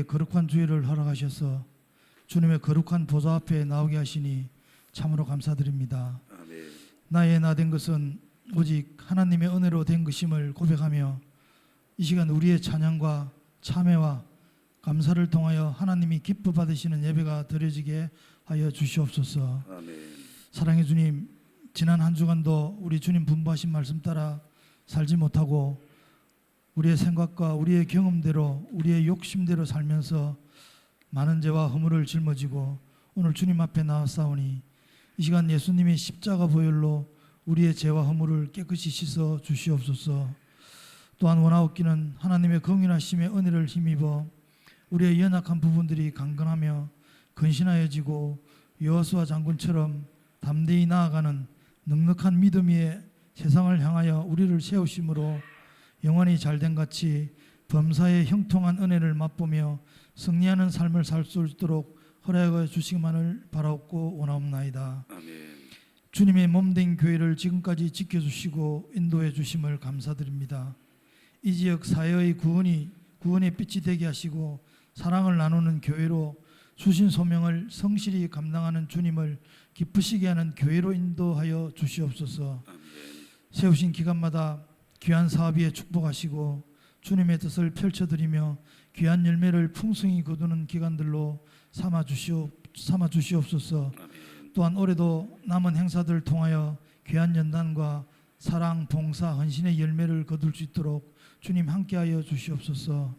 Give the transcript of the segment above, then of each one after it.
거룩한 주일을 허락하셔서 주님의 거룩한 보좌 앞에 나오게 하시니 참으로 감사드립니다. 아멘. 나의 나 된 것은 오직 하나님의 은혜로 된 것임을 고백하며 이 시간 우리의 찬양과 참회와 감사를 통하여 하나님이 기뻐 받으시는 예배가 드려지게 하여 주시옵소서. 아멘. 사랑의 주님, 지난 한 주간도 우리 주님 분부하신 말씀 따라 살지 못하고 우리의 생각과 우리의 경험대로 우리의 욕심대로 살면서 많은 죄와 허물을 짊어지고 오늘 주님 앞에 나왔사오니 이 시간 예수님이 십자가 보혈로 우리의 죄와 허물을 깨끗이 씻어 주시옵소서. 또한 원하옵기는 하나님의 긍휼하심의 은혜를 힘입어 우리의 연약한 부분들이 강건하며 근신하여지고 여호수아 장군처럼 담대히 나아가는 넉넉한 믿음 위에 세상을 향하여 우리를 세우심으로 영원히 잘된 같이 범사의 형통한 은혜를 맛보며 승리하는 삶을 살 수 있도록 허락하여 주시기만을 바라옵고 원하옵나이다. 아멘. 주님의 몸된 교회를 지금까지 지켜주시고 인도해 주심을 감사드립니다. 이 지역 사회의 구원의 빛이 되게 하시고 사랑을 나누는 교회로 주신 소명을 성실히 감당하는 주님을 기쁘시게 하는 교회로 인도하여 주시옵소서. 아멘. 세우신 기간마다 귀한 사업 위에 축복하시고 주님의 뜻을 펼쳐드리며 귀한 열매를 풍성히 거두는 기간들로 삼아 주시옵소서. 아멘. 또한 올해도 남은 행사들 통하여 귀한 연단과 사랑, 봉사, 헌신의 열매를 거둘 수 있도록 주님 함께하여 주시옵소서.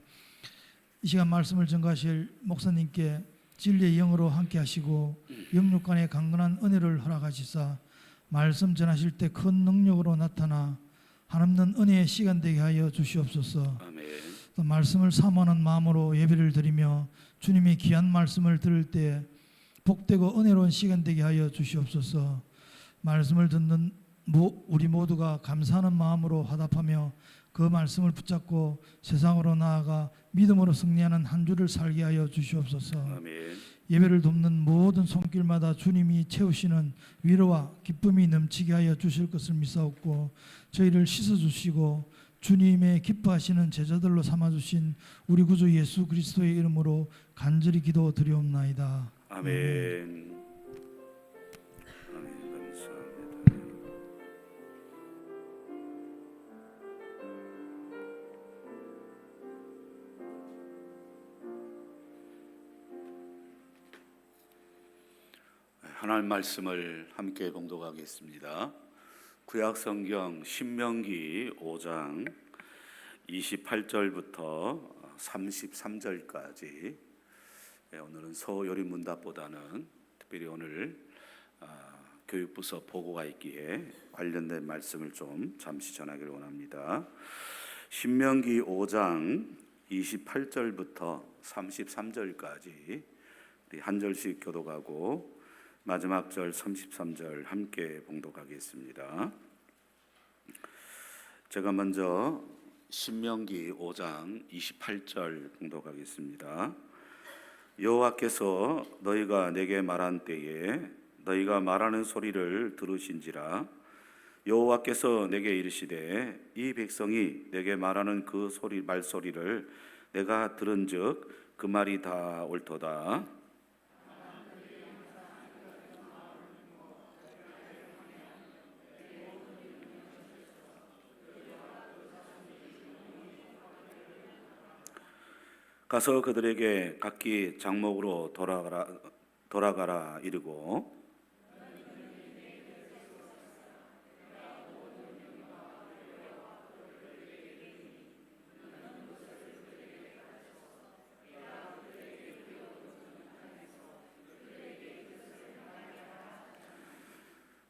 이 시간 말씀을 전가하실 목사님께 진리의 영으로 함께하시고 영육간의 강건한 은혜를 허락하시사 말씀 전하실 때 큰 능력으로 나타나 한없는 은혜의 시간 되게 하여 주시옵소서. 아멘. 또 말씀을 사모하는 마음으로 예배를 드리며 주님의 귀한 말씀을 들을 때 복되고 은혜로운 시간 되게 하여 주시옵소서. 말씀을 듣는 우리 모두가 감사하는 마음으로 화답하며 그 말씀을 붙잡고 세상으로 나아가 믿음으로 승리하는 한 주를 살게 하여 주시옵소서. 아멘. 예배를 돕는 모든 손길마다 주님이 채우시는 위로와 기쁨이 넘치게 하여 주실 것을 믿사옵고 저희를 씻어주시고 주님의 기뻐하시는 제자들로 삼아주신 우리 구주 예수 그리스도의 이름으로 간절히 기도드리옵나이다. 아멘. 아멘. 감사합니다. 하나님 말씀을 함께 봉독하겠습니다. 구약 성경 신명기 5장 28절부터 33절까지 오늘은 소요리 문답보다는 특별히 오늘 교육부서 보고가 있기에 관련된 말씀을 좀 잠시 전하기를 원합니다. 신명기 5장 28절부터 33절까지 우리 한 절씩 교독하고 마지막 절 33절 함께 봉독하겠습니다. 제가 먼저 신명기 5장 28절 봉독하겠습니다. 여호와께서 너희가 내게 말한 때에 너희가 말하는 소리를 들으신지라. 여호와께서 내게 이르시되 이 백성이 내게 말하는 그 말소리를 내가 들은즉 그 말이 다 옳도다. 가서 그들에게 각기 장목으로 돌아가라 이르고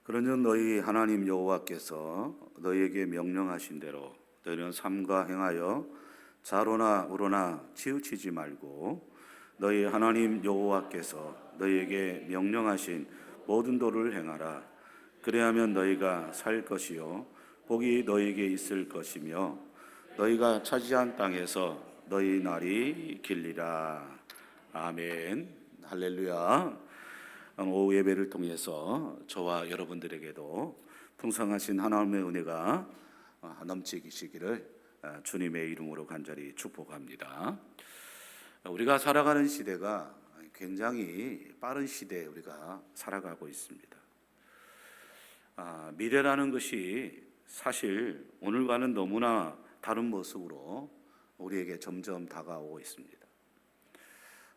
그러면 너희 하나님 여호와께서 너희에게 명령하신 대로 너희는 삼가 행하여 좌로나 우로나 치우치지 말고 너희 하나님 여호와께서 너희에게 명령하신 모든 도를 행하라. 그래야면 너희가 살 것이요 복이 너희에게 있을 것이며 너희가 차지한 땅에서 너희 날이 길리라. 아멘. 할렐루야. 오후 예배를 통해서 저와 여러분들에게도 풍성하신 하나님의 은혜가 넘치시기를 주님의 이름으로 간절히 축복합니다. 우리가 살아가는 시대가 굉장히 빠른 시대에 우리가 살아가고 있습니다. 미래라는 것이 사실 오늘과는 너무나 다른 모습으로 우리에게 점점 다가오고 있습니다.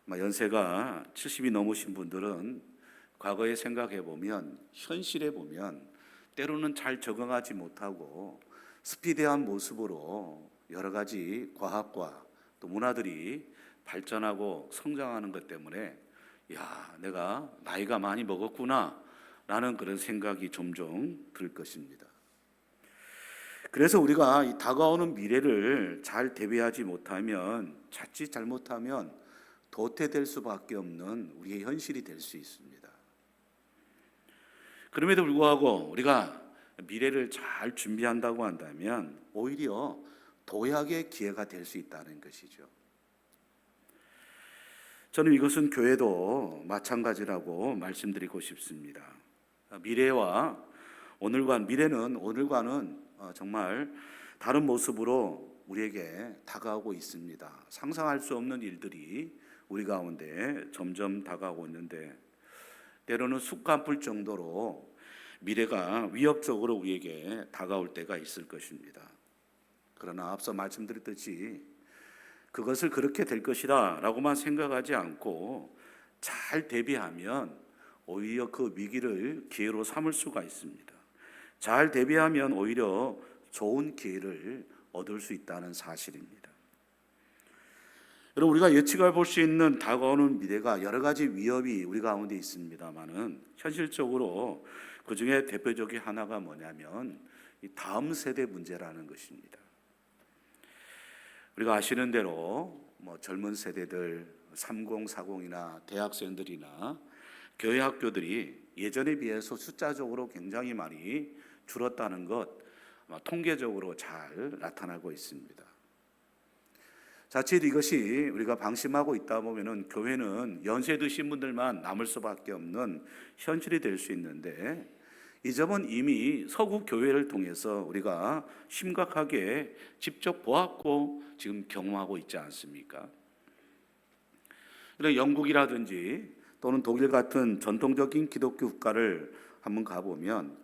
연세가 70이 넘으신 분들은 과거에 생각해 보면, 현실에 보면 때로는 잘 적응하지 못하고 스피디한 모습으로 여러 가지 과학과 또 문화들이 발전하고 성장하는 것 때문에 내가 나이가 많이 먹었구나 라는 그런 생각이 종종 들 것입니다. 그래서 우리가 이 다가오는 미래를 잘 대비하지 못하면, 자칫 잘못하면 도태될 수밖에 없는 우리의 현실이 될 수 있습니다. 그럼에도 불구하고 우리가 미래를 잘 준비한다고 한다면 오히려 도약의 기회가 될 수 있다는 것이죠. 저는 이것은 교회도 마찬가지라고 말씀드리고 싶습니다. 미래는 오늘과는 정말 다른 모습으로 우리에게 다가오고 있습니다. 상상할 수 없는 일들이 우리 가운데 점점 다가오고 있는데, 때로는 쑥간풀 정도로 미래가 위협적으로 우리에게 다가올 때가 있을 것입니다. 그러나 앞서 말씀드렸듯이 그것을 그렇게 될 것이다 라고만 생각하지 않고 잘 대비하면 오히려 그 위기를 기회로 삼을 수가 있습니다. 잘 대비하면 오히려 좋은 기회를 얻을 수 있다는 사실입니다. 여러분, 우리가 예측해 볼 수 있는 다가오는 미래가 여러 가지 위협이 우리 가운데 있습니다만은, 현실적으로 그 중에 대표적인 하나가 뭐냐면 이 다음 세대 문제라는 것입니다. 우리가 아시는 대로 젊은 세대들 3040이나 대학생들이나 교회 학교들이 예전에 비해서 숫자적으로 굉장히 많이 줄었다는 것 아마 통계적으로 잘 나타나고 있습니다. 자칫 이것이 우리가 방심하고 있다 보면은 교회는 연세 드신 분들만 남을 수밖에 없는 현실이 될 수 있는데, 이 점은 이미 서구 교회를 통해서 우리가 심각하게 직접 보았고 지금 경험하고 있지 않습니까? 그래서 영국이라든지 또는 독일 같은 전통적인 기독교 국가를 한번 가보면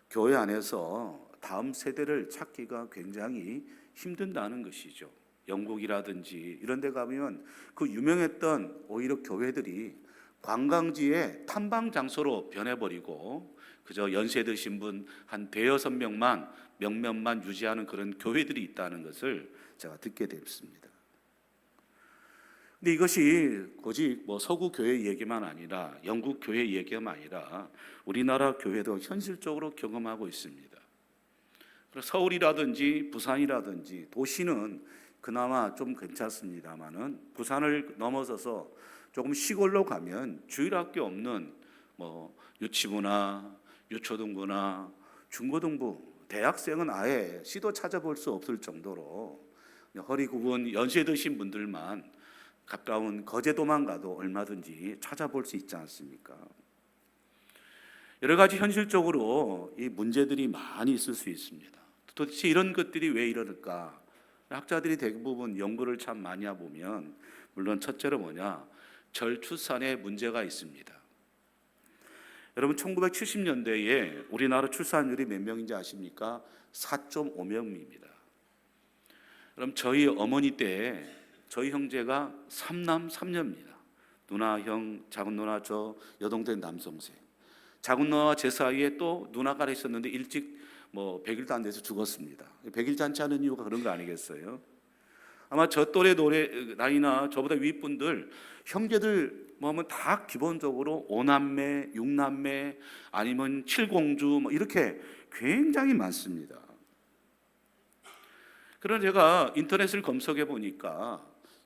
교회 안에서 다음 세대를 찾기가 굉장히 힘든다는 것이죠. 영국이라든지 이런 데 가면 그 유명했던 오히려 교회들이 관광지의 탐방 장소로 변해버리고 그저 연세 드신 분 한 대여섯 명만 유지하는 그런 교회들이 있다는 것을 제가 듣게 됐습니다. 근데 이것이 오직 서구 교회 얘기만 아니라, 영국 교회 얘기만 아니라 우리나라 교회도 현실적으로 경험하고 있습니다. 그래서 서울이라든지 부산이라든지 도시는 그나마 좀 괜찮습니다만은, 부산을 넘어서서 조금 시골로 가면 주일학교 없는 유치부나 유초등부나 중고등부, 대학생은 아예 시도 찾아볼 수 없을 정도로 허리 굽은 연세 드신 분들만 가까운 거제도만 가도 얼마든지 찾아볼 수 있지 않습니까? 여러 가지 현실적으로 이 문제들이 많이 있을 수 있습니다. 도대체 이런 것들이 왜 이러는가? 학자들이 대부분 연구를 참 많이 해보면, 물론 첫째로 절출산에 문제가 있습니다. 여러분, 1970년대에 우리나라 출산율이 몇 명인지 아십니까? 4.5명입니다. 그럼 저희 어머니 때 저희 형제가 3남 3녀입니다. 누나, 형, 작은 누나, 저 여동생, 남동생. 작은 누나와 제 사이에 또 누나가 있었는데 일찍 100일도 안 돼서 죽었습니다. 100일 잔치 하는 이유가 그런 거 아니겠어요? 아마 저 또래 나이나 저보다 윗분들, 형제들 하면 다 기본적으로 5남매, 6남매, 아니면 7공주 이렇게 굉장히 많습니다. 그래서 제가 인터넷을 검색해 보니까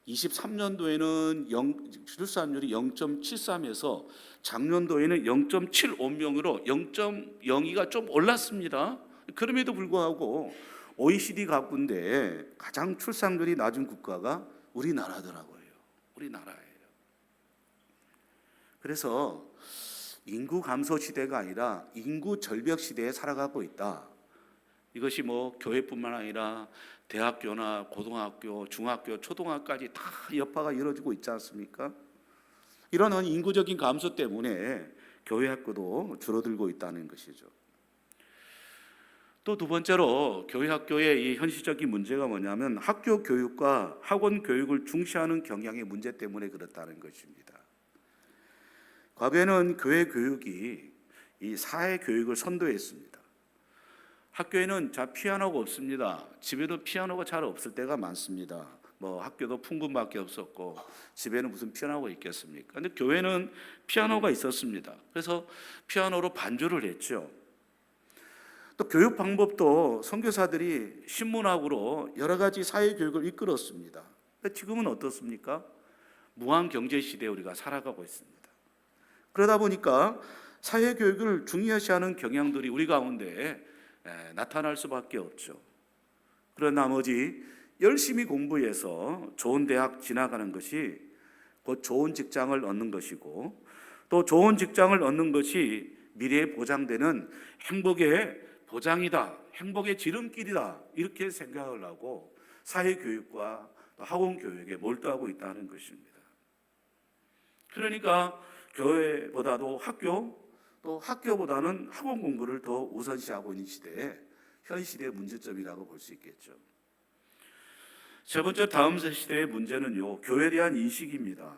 23년도에는 출산율이 0.73에서 작년도에는 0.75명으로 0.02가 좀 올랐습니다. 그럼에도 불구하고 OECD 가운데 가장 출산율이 낮은 국가가 우리나라더라고요. 우리나라예요. 그래서 인구 감소 시대가 아니라 인구 절벽 시대에 살아가고 있다. 이것이 뭐 교회뿐만 아니라 대학교나 고등학교, 중학교, 초등학교까지 다 여파가 이루어지고 있지 않습니까? 이런 인구적인 감소 때문에 교회 학교도 줄어들고 있다는 것이죠. 또 두 번째로 교회 학교의 이 현실적인 문제가 뭐냐면 학교 교육과 학원 교육을 중시하는 경향의 문제 때문에 그렇다는 것입니다. 과거에는 교회 교육이 이 사회 교육을 선도했습니다. 학교에는 피아노가 없습니다. 집에도 피아노가 잘 없을 때가 많습니다. 뭐 학교도 풍금밖에 없었고 집에는 무슨 피아노가 있겠습니까? 근데 교회는 피아노가 있었습니다. 그래서 피아노로 반주를 했죠. 또 교육 방법도 선교사들이 신문학으로 여러 가지 사회 교육을 이끌었습니다. 지금은 어떻습니까? 무한 경제 시대에 우리가 살아가고 있습니다. 그러다 보니까 사회 교육을 중요시하는 경향들이 우리 가운데 나타날 수밖에 없죠. 그런 나머지 열심히 공부해서 좋은 대학 진학하는 것이 곧 좋은 직장을 얻는 것이고, 또 좋은 직장을 얻는 것이 미래에 보장되는 행복의 보장이다, 행복의 지름길이다, 이렇게 생각을 하고 사회교육과 학원교육에 몰두하고 있다는 것입니다. 그러니까 교회보다도 학교, 또 학교보다는 학원 공부를 더 우선시하고 있는 시대에 현 시대의 문제점이라고 볼 수 있겠죠. 세 번째, 다음 시대의 문제는요, 교회에 대한 인식입니다.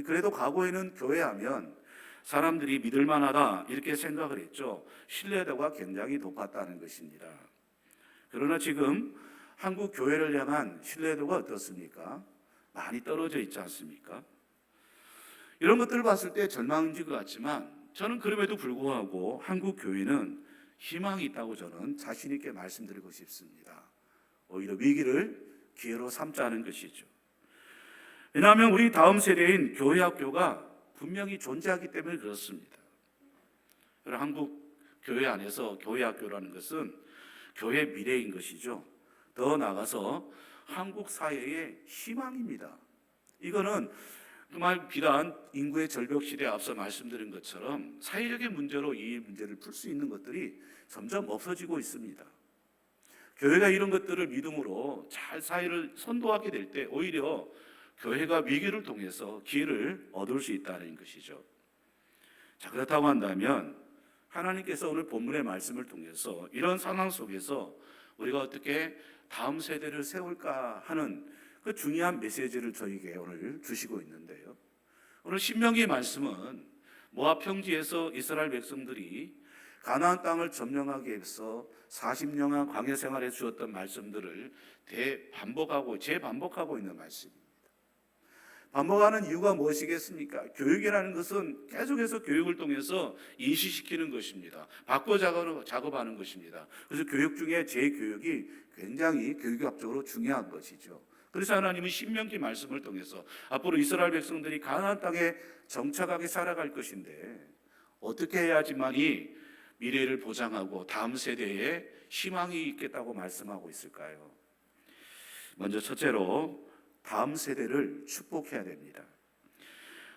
그래도 과거에는 교회하면 사람들이 믿을 만하다 이렇게 생각을 했죠. 신뢰도가 굉장히 높았다는 것입니다. 그러나 지금 한국 교회를 향한 신뢰도가 어떻습니까? 많이 떨어져 있지 않습니까? 이런 것들을 봤을 때 절망인 것 같지만 저는 그럼에도 불구하고 한국 교회는 희망이 있다고 저는 자신 있게 말씀드리고 싶습니다. 오히려 위기를 기회로 삼자는 것이죠. 왜냐하면 우리 다음 세대인 교회 학교가 분명히 존재하기 때문에 그렇습니다. 한국 교회 안에서 교회 학교라는 것은 교회 미래인 것이죠. 더 나아가서 한국 사회의 희망입니다. 이거는 정말 비단 인구의 절벽 시대에 앞서 말씀드린 것처럼 사회적인 문제로 이 문제를 풀 수 있는 것들이 점점 없어지고 있습니다. 교회가 이런 것들을 믿음으로 잘 사회를 선도하게 될 때 오히려 교회가 위기를 통해서 기회를 얻을 수 있다는 것이죠. 자, 그렇다고 한다면 하나님께서 오늘 본문의 말씀을 통해서 이런 상황 속에서 우리가 어떻게 다음 세대를 세울까 하는 그 중요한 메시지를 저에게 오늘 주시고 있는데요. 오늘 신명기의 말씀은 모압 평지에서 이스라엘 백성들이 가나안 땅을 점령하기 위해서 40년간 광야 생활에 주었던 말씀들을 재반복하고 있는 말씀입니다. 반복하는 이유가 무엇이겠습니까? 교육이라는 것은 계속해서 교육을 통해서 인식시키는 것입니다. 바꿔 작업하는 것입니다. 그래서 교육 중에 재교육이 굉장히 교육학적으로 중요한 것이죠. 그래서 하나님은 신명기 말씀을 통해서 앞으로 이스라엘 백성들이 가나안 땅에 정착하게 살아갈 것인데 어떻게 해야지만이 미래를 보장하고 다음 세대에 희망이 있겠다고 말씀하고 있을까요? 먼저 첫째로 다음 세대를 축복해야 됩니다.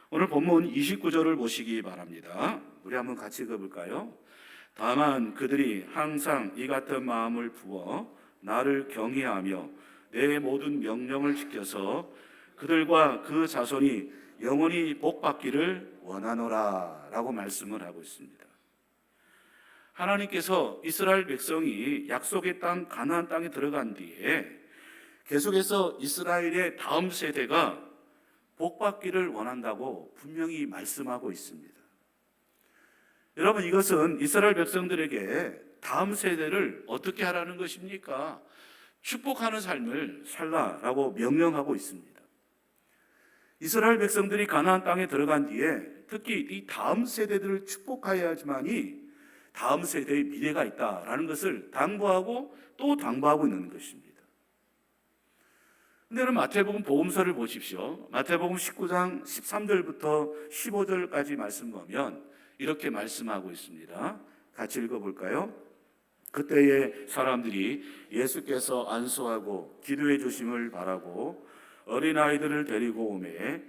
오늘 본문 29절을 보시기 바랍니다. 우리 한번 같이 읽어볼까요? 다만 그들이 항상 이 같은 마음을 부어 나를 경외하며 내 모든 명령을 지켜서 그들과 그 자손이 영원히 복받기를 원하노라 라고 말씀을 하고 있습니다. 하나님께서 이스라엘 백성이 약속의 땅 가나안 땅에 들어간 뒤에 계속해서 이스라엘의 다음 세대가 복받기를 원한다고 분명히 말씀하고 있습니다. 여러분, 이것은 이스라엘 백성들에게 다음 세대를 어떻게 하라는 것입니까? 축복하는 삶을 살라라고 명령하고 있습니다. 이스라엘 백성들이 가나안 땅에 들어간 뒤에 특히 이 다음 세대들을 축복해야지만이 다음 세대의 미래가 있다라는 것을 당부하고 또 당부하고 있는 것입니다. 근데 마태복음 복음서를 보십시오. 마태복음 19장 13절부터 15절까지 말씀 보면 이렇게 말씀하고 있습니다. 같이 읽어볼까요? 그때에 사람들이 예수께서 안수하고 기도해 주심을 바라고 어린아이들을 데리고 오매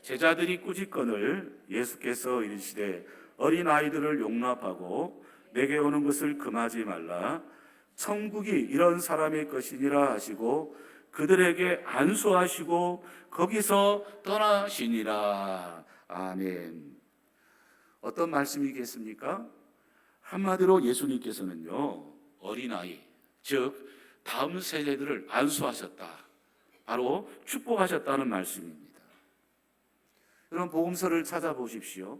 제자들이 꾸짖거늘 예수께서 이르시되 어린아이들을 용납하고 내게 오는 것을 금하지 말라. 천국이 이런 사람의 것이니라 하시고 그들에게 안수하시고 거기서 떠나시니라. 아멘. 어떤 말씀이겠습니까? 한마디로 예수님께서는요, 어린아이, 즉 다음 세대들을 안수하셨다, 바로 축복하셨다는 말씀입니다. 여러분, 복음서를 찾아보십시오.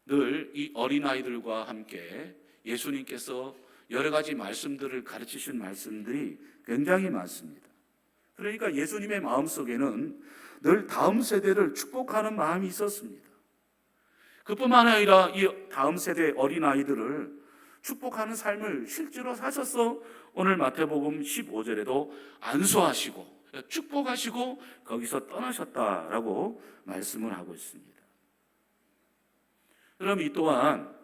늘 이 어린아이들과 함께 예수님께서 여러 가지 말씀들을 가르치신 말씀들이 굉장히 많습니다. 그러니까 예수님의 마음속에는 늘 다음 세대를 축복하는 마음이 있었습니다. 그뿐만 아니라 이 다음 세대 어린아이들을 축복하는 삶을 실제로 사셔서 오늘 마태복음 15절에도 안수하시고 축복하시고 거기서 떠나셨다라고 말씀을 하고 있습니다. 그럼 이 또한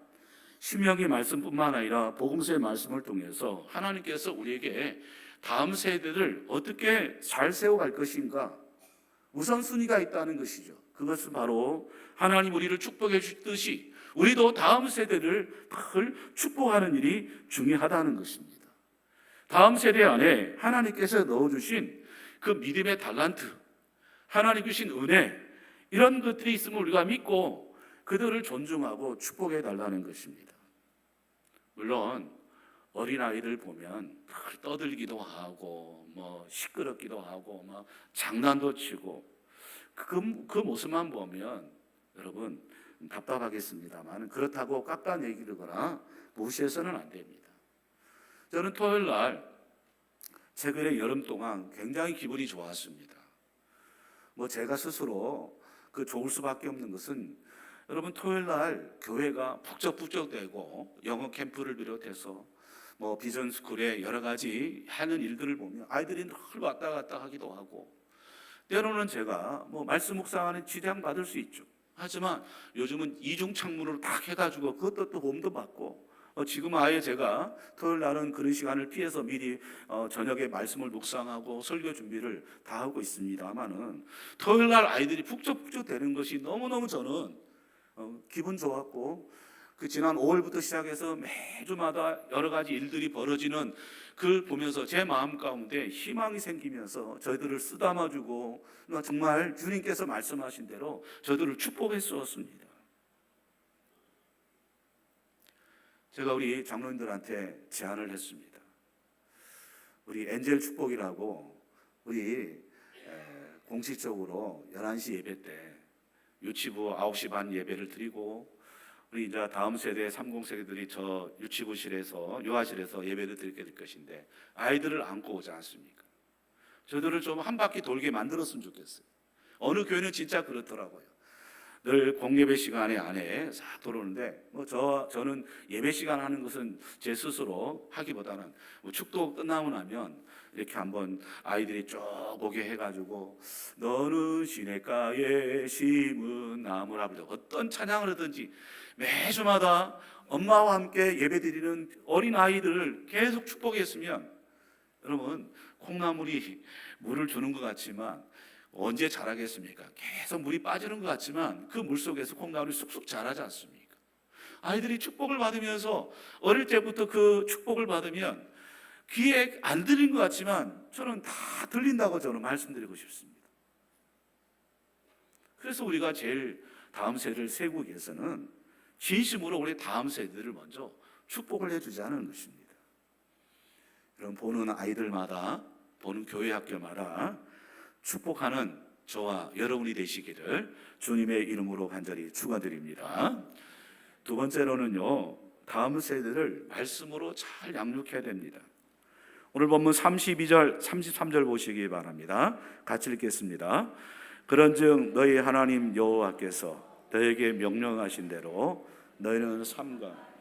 신명기 말씀뿐만 아니라 복음서의 말씀을 통해서 하나님께서 우리에게 다음 세대를 어떻게 잘 세워갈 것인가 우선순위가 있다는 것이죠. 그것은 바로 하나님 우리를 축복해 주듯이 우리도 다음 세대를 늘 축복하는 일이 중요하다는 것입니다. 다음 세대 안에 하나님께서 넣어주신 그 믿음의 달란트, 하나님 주신 은혜, 이런 것들이 있으면 우리가 믿고 그들을 존중하고 축복해 달라는 것입니다. 물론 어린아이들 보면 떠들기도 하고 시끄럽기도 하고 장난도 치고 그 모습만 보면 여러분 답답하겠습니다만 그렇다고 깎아내리거나 무시해서는 안 됩니다. 저는 토요일 날 최근에 여름 동안 굉장히 기분이 좋았습니다. 제가 스스로 좋을 수밖에 없는 것은 여러분 토요일 날 교회가 북적북적되고 영어 캠프를 비롯해서 비전 스쿨에 여러 가지 하는 일들을 보면 아이들이 늘 왔다 갔다 하기도 하고 때로는 제가 말씀 묵상하는 지장 받을 수 있죠. 하지만 요즘은 이중 창문으로 딱 해가지고 그것도 또 도움도 받고 지금 아예 제가 토요일 날은 그런 시간을 피해서 미리 저녁에 말씀을 묵상하고 설교 준비를 다 하고 있습니다만은 토요일 날 아이들이 북적북적 되는 것이 너무너무 저는 기분 좋았고 지난 5월부터 시작해서 매주마다 여러 가지 일들이 벌어지는 그걸 보면서 제 마음 가운데 희망이 생기면서 저희들을 쓰다마주고 정말 주님께서 말씀하신 대로 저희들을 축복해 주었습니다. 제가 우리 장로님들한테 제안을 했습니다. 우리 엔젤 축복이라고 우리 공식적으로 11시 예배 때 유치부 9시 반 예배를 드리고 우리 이제 다음 세대 30세대들이 저 유치부실에서 요아실에서 예배를 드리게 될 것인데 아이들을 안고 오지 않습니까? 저들을 좀 한 바퀴 돌게 만들었으면 좋겠어요. 어느 교회는 진짜 그렇더라고요. 늘 공예배 시간에 안에 싹 들어오는데 저는 예배 시간 하는 것은 제 스스로 하기보다는 축도 끝나고 나면 이렇게 한번 아이들이 쭉 오게 해가지고 너는 시냇가에 심은 나무라 불러 어떤 찬양을 하든지 매주마다 엄마와 함께 예배드리는 어린 아이들을 계속 축복했으면 여러분 콩나물이 물을 주는 것 같지만 언제 자라겠습니까? 계속 물이 빠지는 것 같지만 그 물 속에서 콩나물이 쑥쑥 자라지 않습니까? 아이들이 축복을 받으면서 어릴 때부터 그 축복을 받으면 귀에 안 들린 것 같지만 저는 다 들린다고 저는 말씀드리고 싶습니다. 그래서 우리가 제일 다음 세대를 세우기 위해서는 진심으로 우리 다음 세대를 먼저 축복을 해주자는 것입니다. 여러분 보는 아이들마다 보는 교회 학교마다 축복하는 저와 여러분이 되시기를 주님의 이름으로 간절히 축원드립니다. 두 번째로는요, 다음 세대를 말씀으로 잘 양육해야 됩니다. 오늘 본문 32절, 33절 보시기 바랍니다. 같이 읽겠습니다. 그런즉 너희 하나님 여호와께서 너에게 명령하신 대로 너희는 삼가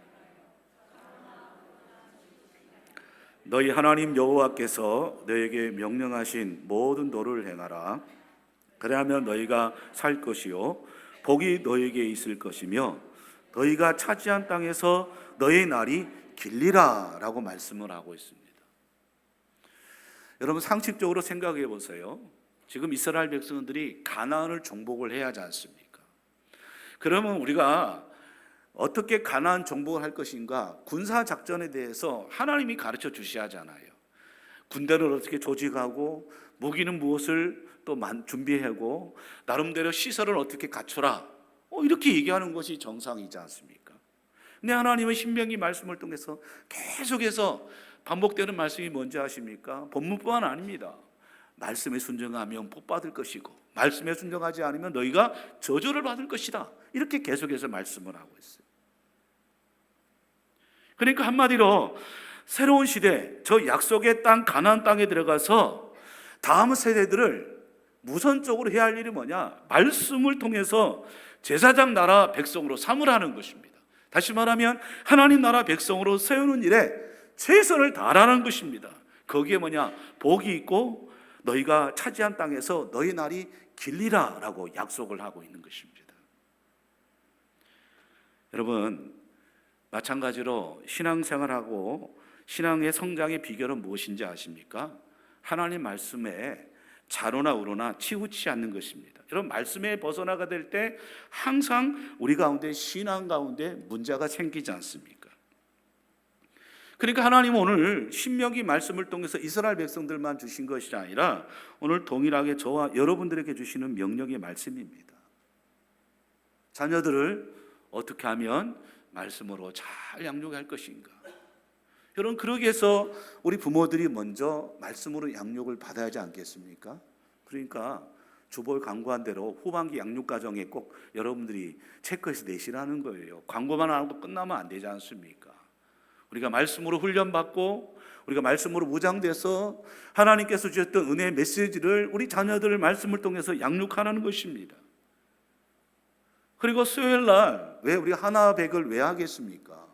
너희 하나님 여호와께서 너에게 명령하신 모든 도를 행하라. 그래야면 너희가 살 것이요 복이 너희에게 있을 것이며 너희가 차지한 땅에서 너희 날이 길리라 라고 말씀을 하고 있습니다. 여러분 상식적으로 생각해 보세요. 지금 이스라엘 백성들이 가나안을 정복을 해야 하지 않습니까? 그러면 우리가 어떻게 가나안 정복을 할 것인가, 군사 작전에 대해서 하나님이 가르쳐 주셔야 하잖아요. 군대를 어떻게 조직하고 무기는 무엇을 또 준비하고 나름대로 시설을 어떻게 갖춰라, 이렇게 얘기하는 것이 정상이지 않습니까? 근데 하나님은 신명기 말씀을 통해서 계속해서 반복되는 말씀이 뭔지 아십니까? 본문뿐만 아닙니다. 말씀에 순종하면 복 받을 것이고 말씀에 순종하지 않으면 너희가 저주를 받을 것이다, 이렇게 계속해서 말씀을 하고 있어요. 그러니까 한마디로 새로운 시대, 저 약속의 땅 가나안 땅에 들어가서 다음 세대들을 우선적으로 해야 할 일이 뭐냐? 말씀을 통해서 제사장 나라 백성으로 삼으라는 것입니다. 다시 말하면 하나님 나라 백성으로 세우는 일에 최선을 다하라는 것입니다. 거기에 뭐냐? 복이 있고 너희가 차지한 땅에서 너희 날이 길리라 라고 약속을 하고 있는 것입니다. 여러분, 마찬가지로 신앙생활하고 신앙의 성장의 비결은 무엇인지 아십니까? 하나님 말씀에 좌로나 우로나 치우치지 않는 것입니다. 여러분, 말씀에 벗어나가 될 때 항상 우리 가운데 신앙 가운데 문제가 생기지 않습니까? 그러니까 하나님은 오늘 신명기 말씀을 통해서 이스라엘 백성들만 주신 것이 아니라 오늘 동일하게 저와 여러분들에게 주시는 명령의 말씀입니다. 자녀들을 어떻게 하면 말씀으로 잘 양육할 것인가? 여러분, 그러기 위해서 우리 부모들이 먼저 말씀으로 양육을 받아야 하지 않겠습니까? 그러니까 주보에 광고한 대로 후반기 양육 과정에 꼭 여러분들이 체크해서 내시라는 거예요. 광고만 하고 끝나면 안 되지 않습니까? 우리가 말씀으로 훈련받고 우리가 말씀으로 무장돼서 하나님께서 주셨던 은혜의 메시지를 우리 자녀들을 말씀을 통해서 양육하라는 것입니다. 그리고 수요일 날 왜 우리 하나백을 왜 하겠습니까?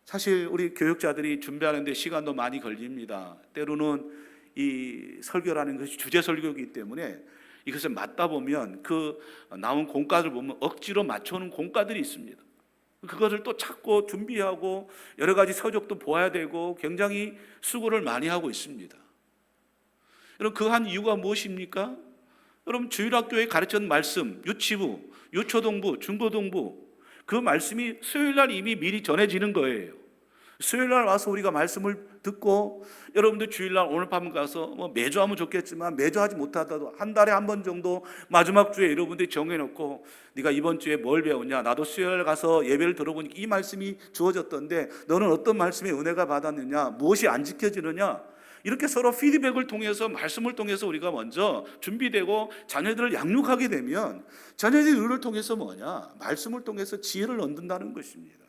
사실 우리 교육자들이 준비하는데 시간도 많이 걸립니다. 때로는 이 설교라는 것이 주제 설교이기 때문에 이것을 맞다 보면 그 나온 공과를 보면 억지로 맞춰오는 공과들이 있습니다. 그것을 또 찾고 준비하고 여러 가지 서적도 보아야 되고 굉장히 수고를 많이 하고 있습니다. 여러분, 그 한 이유가 무엇입니까? 여러분, 주일학교에 가르쳤던 말씀, 유치부, 유초동부, 중고동부, 그 말씀이 수요일날 이미 미리 전해지는 거예요. 수요일날 와서 우리가 말씀을 듣고 여러분들 주일날 오늘 밤 가서 매주 하면 좋겠지만 매주 하지 못하더라도 한 달에 한 번 정도 마지막 주에 여러분들이 정해놓고 네가 이번 주에 뭘 배웠냐, 나도 수요일 가서 예배를 들어보니까 이 말씀이 주어졌던데 너는 어떤 말씀에 은혜가 받았느냐, 무엇이 안 지켜지느냐, 이렇게 서로 피드백을 통해서 말씀을 통해서 우리가 먼저 준비되고 자녀들을 양육하게 되면 자녀들이 이를 통해서 뭐냐, 말씀을 통해서 지혜를 얻는다는 것입니다.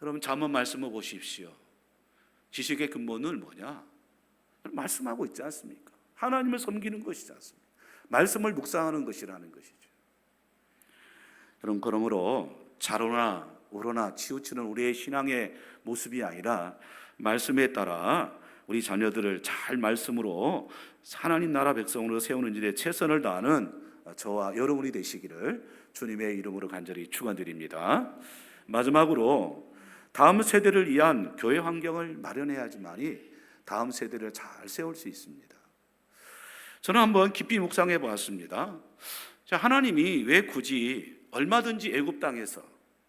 여러분, 잠언 말씀을 보십시오. 지식의 근본은 뭐냐? 말씀하고 있지 않습니까? 하나님을 섬기는 것이지 않습니까? 말씀을 묵상하는 것이라는 것이죠. 여러분, 그러므로 좌로나 우로나 치우치는 우리의 신앙의 모습이 아니라 말씀에 따라 우리 자녀들을 잘 말씀으로 하나님 나라 백성으로 세우는 일에 최선을 다하는 저와 여러분이 되시기를 주님의 이름으로 간절히 축원드립니다. 마지막으로 다음 세대를 위한 교회 환경을 마련해야지만이 다음 세대를 잘 세울 수 있습니다. 저는 한번 깊이 묵상해 보았습니다. 하나님이 왜 굳이 얼마든지 애굽 땅에서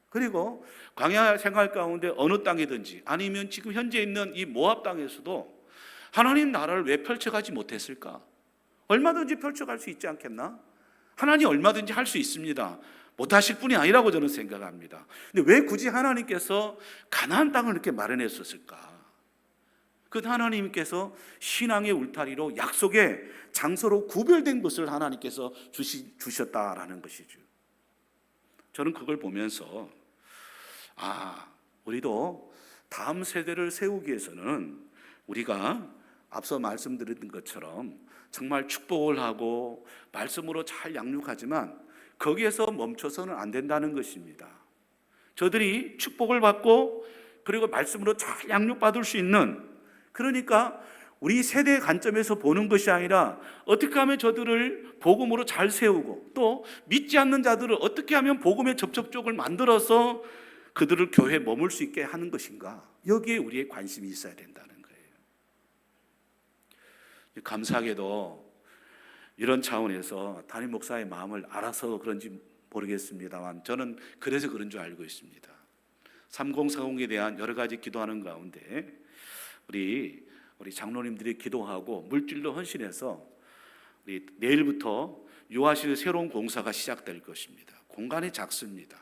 그리고 광야 생활 가운데 어느 땅이든지 아니면 지금 현재 있는 이 모압 땅에서도 하나님 나라를 왜 펼쳐가지 못했을까? 얼마든지 펼쳐갈 수 있지 않겠나? 하나님 얼마든지 할 수 있습니다. 못하실 분이 아니라고 저는 생각합니다. 근데 왜 굳이 하나님께서 가나안 땅을 이렇게 마련했었을까? 그 하나님께서 신앙의 울타리로 약속의 장소로 구별된 것을 하나님께서 주셨다라는 것이죠. 저는 그걸 보면서 우리도 다음 세대를 세우기 위해서는 우리가 앞서 말씀드린 것처럼 정말 축복을 하고 말씀으로 잘 양육하지만 거기에서 멈춰서는 안 된다는 것입니다. 저들이 축복을 받고 그리고 말씀으로 잘 양육받을 수 있는, 그러니까 우리 세대의 관점에서 보는 것이 아니라 어떻게 하면 저들을 복음으로 잘 세우고 또 믿지 않는 자들을 어떻게 하면 복음의 접촉쪽을 만들어서 그들을 교회에 머물 수 있게 하는 것인가, 여기에 우리의 관심이 있어야 된다는 거예요. 감사하게도 이런 차원에서 담임 목사의 마음을 알아서 그런지 모르겠습니다만 저는 그래서 그런 줄 알고 있습니다. 3040에 대한 여러 가지 기도하는 가운데 우리 장로님들이 기도하고 물질로 헌신해서 우리 내일부터 유아실 새로운 공사가 시작될 것입니다. 공간이 작습니다.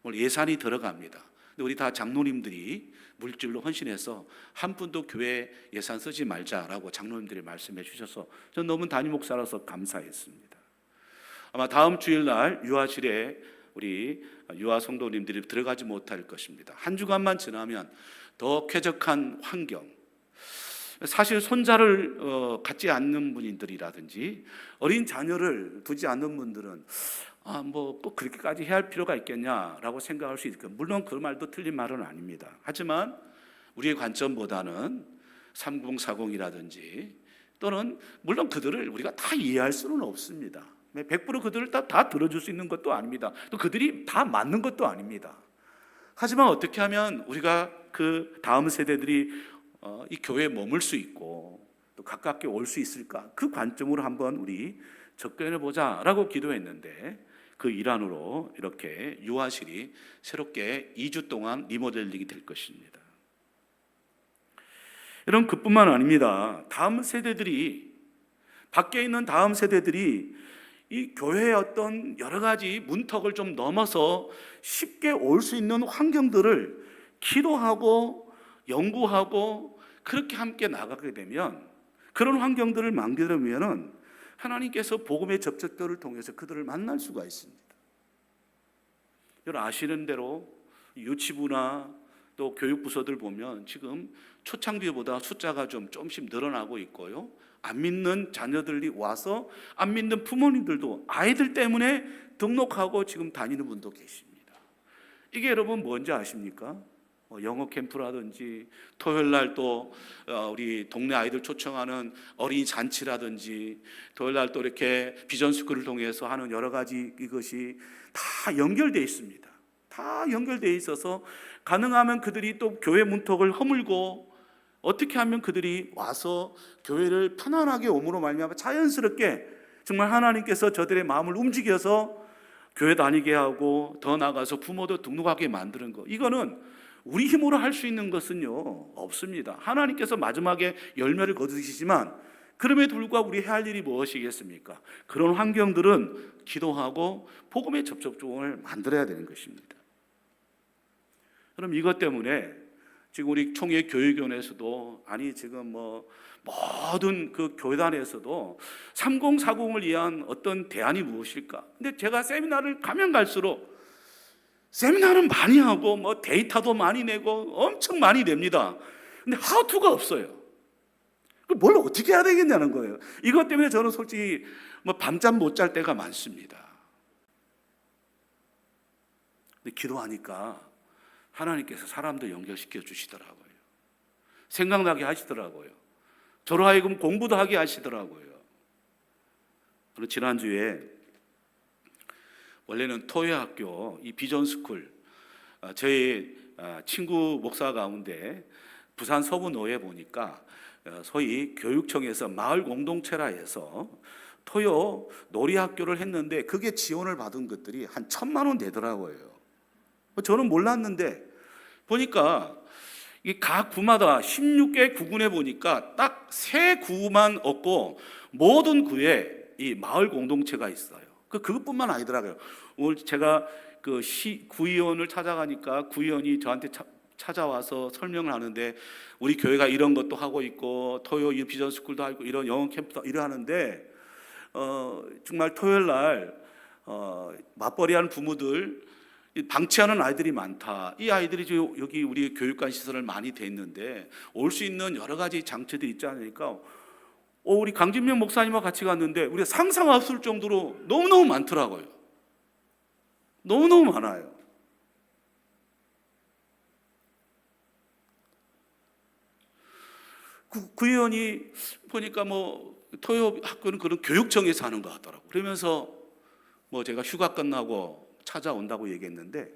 오늘 예산이 들어갑니다. 근데 우리 다 장로님들이 물질로 헌신해서 한 푼도 교회 예산 쓰지 말자라고 장로님들이 말씀해 주셔서 저는 너무 담임 목사라서 감사했습니다. 아마 다음 주일날 유아실에 우리 유아 성도님들이 들어가지 못할 것입니다. 한 주간만 지나면 더 쾌적한 환경, 사실 손자를 갖지 않는 분들이라든지 어린 자녀를 두지 않는 분들은 뭐 꼭 그렇게까지 해야 할 필요가 있겠냐라고 생각할 수 있겠죠. 물론 그 말도 틀린 말은 아닙니다. 하지만 우리의 관점보다는 3040이라든지 또는 물론 그들을 우리가 다 이해할 수는 없습니다. 100% 그들을 다 들어줄 수 있는 것도 아닙니다. 또 그들이 다 맞는 것도 아닙니다. 하지만 어떻게 하면 우리가 그 다음 세대들이 이 교회에 머물 수 있고 또 가깝게 올 수 있을까? 그 관점으로 한번 우리 접근해 보자라고 기도했는데 그 일환으로 이렇게 유아실이 새롭게 2주 동안 리모델링이 될 것입니다. 여러분, 그뿐만 아닙니다. 다음 세대들이, 밖에 있는 다음 세대들이 이 교회의 어떤 여러 가지 문턱을 좀 넘어서 쉽게 올 수 있는 환경들을 기도하고 연구하고 그렇게 함께 나가게 되면, 그런 환경들을 만들려면 하나님께서 복음의 접촉들을 통해서 그들을 만날 수가 있습니다. 여러분 아시는 대로 유치부나 또 교육부서들 보면 지금 초창기보다 숫자가 조금씩 늘어나고 있고요. 안 믿는 자녀들이 와서 안 믿는 부모님들도 아이들 때문에 등록하고 지금 다니는 분도 계십니다. 이게 여러분 뭔지 아십니까? 영어 캠프라든지 토요일 날 또 우리 동네 아이들 초청하는 어린이 잔치라든지 토요일 날 또 이렇게 비전 스쿨을 통해서 하는 여러 가지 이것이 다 연결되어 있습니다. 다 연결되어 있어서 가능하면 그들이 또 교회 문턱을 허물고 어떻게 하면 그들이 와서 교회를 편안하게 옴으로 말미암아 자연스럽게 정말 하나님께서 저들의 마음을 움직여서 교회 다니게 하고 더 나아가서 부모도 등록하게 만드는 것, 이거는 우리 힘으로 할 수 있는 것은요 없습니다. 하나님께서 마지막에 열매를 거두시지만 그럼에도 불구하고 우리 해야 할 일이 무엇이겠습니까? 그런 환경들은 기도하고 복음의 접촉점을 만들어야 되는 것입니다. 그럼 이것 때문에 지금 우리 총회 교육위원회에서도 지금 모든 그 교단에서도 3040을 위한 어떤 대안이 무엇일까? 근데 제가 세미나를 가면 갈수록 세미나는 많이 하고 데이터도 많이 내고 엄청 많이 냅니다. 근데 하우투가 없어요. 뭘 어떻게 해야 되겠냐는 거예요. 이것 때문에 저는 솔직히 밤잠 못 잘 때가 많습니다. 근데 기도하니까 하나님께서 사람들 연결시켜 주시더라고요. 생각나게 하시더라고요. 저로 하여금 공부도 하게 하시더라고요. 그리고 지난주에 원래는 토요학교 이 비전스쿨, 저희 친구 목사 가운데 부산 서부노에 보니까 소위 교육청에서 마을 공동체라 해서 토요 놀이학교를 했는데 그게 지원을 받은 것들이 한 1,000만 원 되더라고요. 저는 몰랐는데 보니까 각 구마다 16개 구군에 보니까 딱 3구만 없고 모든 구에 이 마을 공동체가 있어요. 그것뿐만 아니더라고요. 오늘 제가 그 구의원을 찾아가니까 구의원이 저한테 찾아와서 설명을 하는데 우리 교회가 이런 것도 하고 있고 토요 비전 스쿨도 하고 이런 영어 캠프도 이래 하는데 정말 토요일 날 맞벌이하는 부모들 방치하는 아이들이 많다. 이 아이들이 여기 우리 교육관 시설을 많이 돼 있는데 올 수 있는 여러 가지 장치들이 있지 않으니까 우리 강진명 목사님과 같이 갔는데 우리가 상상할 수 없을 정도로 너무너무 많더라고요. 너무너무 많아요. 구의원이 보니까 토요 학교는 그런 교육청에서 하는 것 같더라고요. 그러면서 제가 휴가 끝나고 찾아온다고 얘기했는데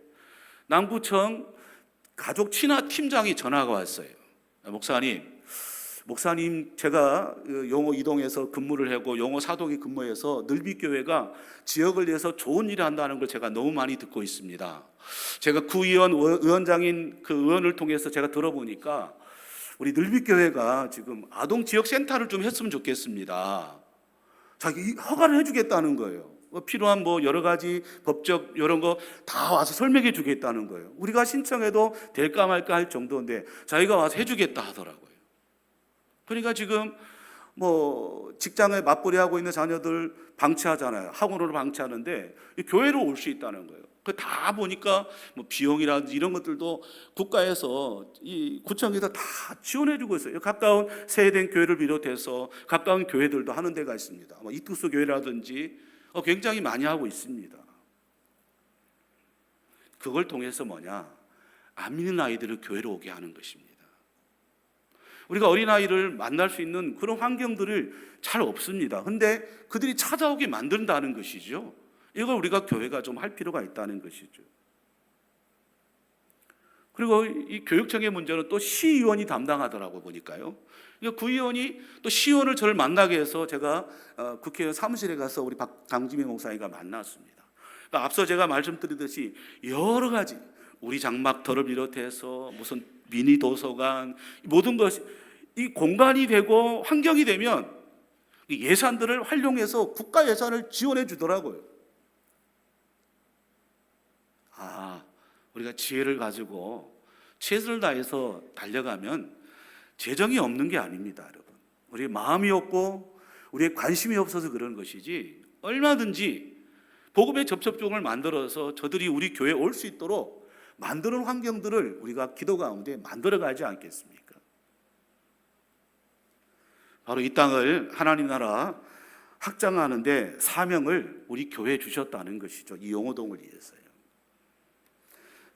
남구청 가족 친화 팀장이 전화가 왔어요. 목사님, 목사님, 제가 용호 이동에서 근무를 하고 용호 사동에 근무해서 늘비교회가 지역을 위해서 좋은 일을 한다는 걸 제가 너무 많이 듣고 있습니다. 제가 구의원, 위원장인 그 의원을 통해서 제가 들어보니까 우리 늘비교회가 지금 아동지역센터를 좀 했으면 좋겠습니다. 자기 허가를 해주겠다는 거예요. 필요한 여러 가지 법적 이런 거 다 와서 설명해 주겠다는 거예요. 우리가 신청해도 될까 말까 할 정도인데 자기가 와서 해주겠다 하더라고요. 그러니까 지금 직장에 맞벌이 하고 있는 자녀들 방치하잖아요. 학원으로 방치하는데 교회로 올 수 있다는 거예요. 그 다 보니까 비용이라든지 이런 것들도 국가에서 이 구청에서 다 지원해주고 있어요. 가까운 세대된 교회를 비롯해서 가까운 교회들도 하는 데가 있습니다. 이투스 교회라든지 굉장히 많이 하고 있습니다. 그걸 통해서 안 믿는 아이들을 교회로 오게 하는 것입니다. 우리가 어린아이를 만날 수 있는 그런 환경들을 잘 없습니다. 근데 그들이 찾아오게 만든다는 것이죠. 이걸 우리가 교회가 좀 할 필요가 있다는 것이죠. 그리고 이 교육청의 문제는 또 시의원이 담당하더라고 보니까요. 구의원이 또 시의원을 저를 만나게 해서 제가 국회의원 사무실에 가서 우리 강지민 목사님과 만났습니다. 그러니까 앞서 제가 말씀드리듯이 여러 가지 우리 장막터를 비롯해서 무슨 미니 도서관 모든 것이 이 공간이 되고 환경이 되면 예산들을 활용해서 국가 예산을 지원해 주더라고요. 우리가 지혜를 가지고 최선을 다해서 달려가면 재정이 없는 게 아닙니다, 여러분. 우리의 마음이 없고 우리의 관심이 없어서 그런 것이지 얼마든지 복음의 접촉점을 만들어서 저들이 우리 교회에 올 수 있도록 만드는 환경들을 우리가 기도 가운데 만들어가지 않겠습니까? 바로 이 땅을 하나님 나라 확장하는데 사명을 우리 교회에 주셨다는 것이죠. 이 용호동을 위해서요.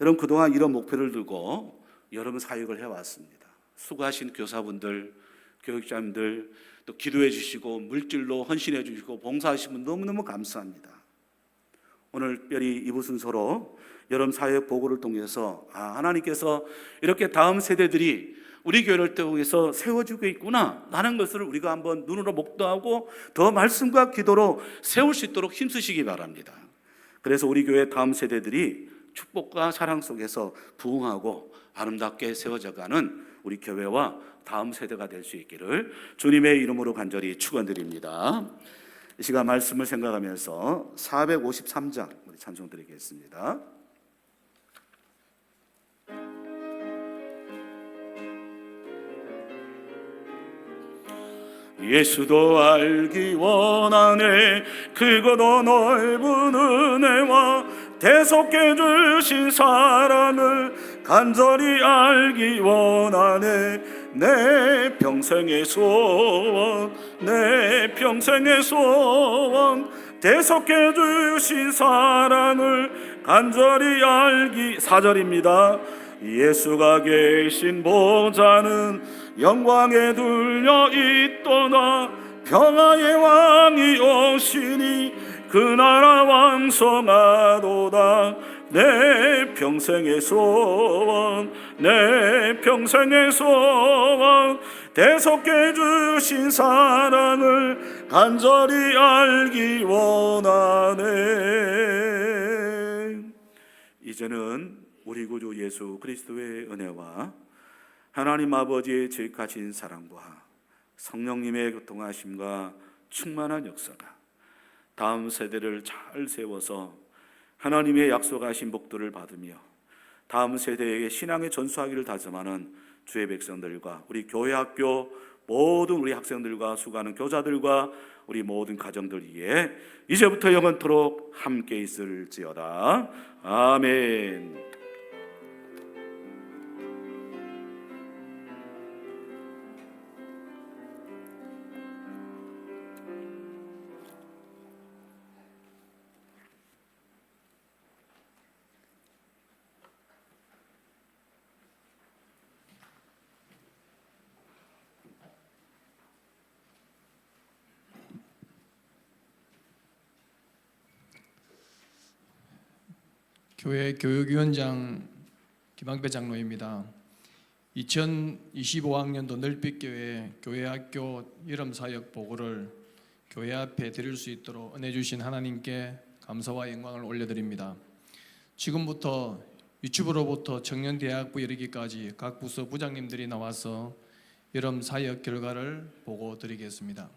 여러분, 그동안 이런 목표를 들고 여러분 사역을 해왔습니다. 수고하신 교사분들, 교육자님들, 또 기도해 주시고 물질로 헌신해 주시고 봉사하신 분 너무너무 감사합니다. 오늘 특별히 이부 순서로 여러분 사역 보고를 통해서 하나님께서 이렇게 다음 세대들이 우리 교회를 통해서 세워주고 있구나 라는 것을 우리가 한번 눈으로 목도하고 더 말씀과 기도로 세울 수 있도록 힘쓰시기 바랍니다. 그래서 우리 교회 다음 세대들이 축복과 사랑 속에서 부흥하고 아름답게 세워져가는 우리 교회와 다음 세대가 될 수 있기를 주님의 이름으로 간절히 축원드립니다. 이 시간 말씀을 생각하면서 453장 우리 찬송 드리겠습니다. 예수도 알기 원하네 크고도 넓은 은혜와 대속해 주신 사랑을 간절히 알기 원하네 내 평생의 소원 내 평생의 소원 대속해 주신 사랑을 간절히 알기 4절입니다. 예수가 계신 보좌는 영광에 둘려 있도다 평화의 왕이 오시니 그 나라 왕성하도다 내 평생의 소원 내 평생의 소원 대속해 주신 사랑을 간절히 알기 원하네. 이제는 우리 구주 예수 그리스도의 은혜와 하나님 아버지의 지극하신 사랑과 성령님의 교통하심과 충만한 역사가 다음 세대를 잘 세워서 하나님의 약속하신 복들을 받으며 다음 세대에게 신앙의 전수하기를 다짐하는 주의 백성들과 우리 교회 학교 모든 우리 학생들과 수고하는 교사들과 우리 모든 가정들 위해 이제부터 영원토록 함께 있을지어다. 아멘. 교회 교육위원장 김학배 장로입니다. 2025학년도 늘빛교회 교회학교 여름사역 보고를 교회 앞에 드릴 수 있도록 은혜 주신 하나님께 감사와 영광을 올려드립니다. 지금부터 유치부로부터 청년대학부 이르기까지 각 부서 부장님들이 나와서 여름사역 결과를 보고 드리겠습니다.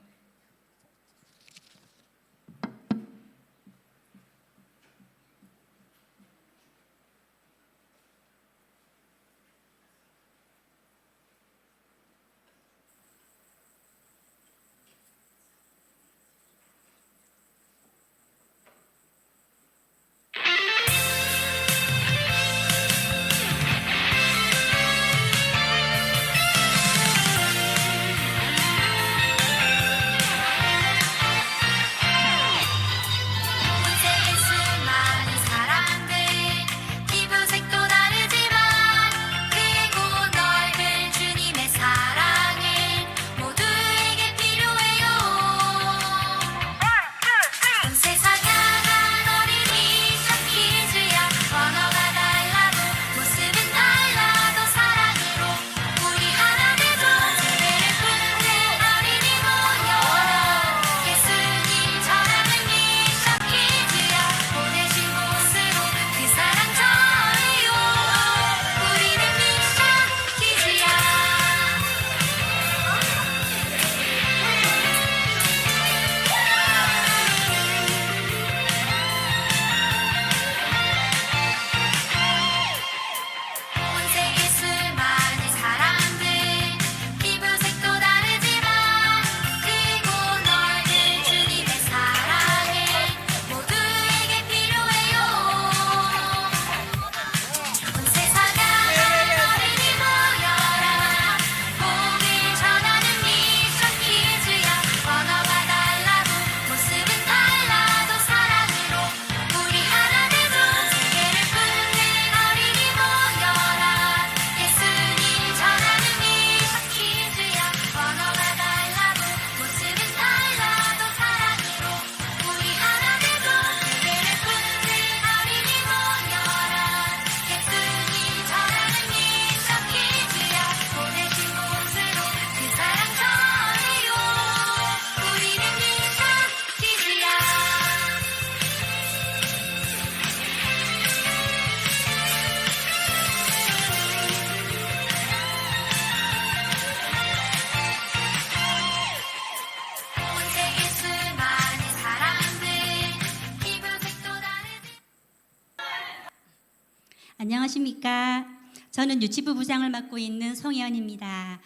안녕하십니까. 저는 유치부 부장을 맡고 있는 송혜연입니다.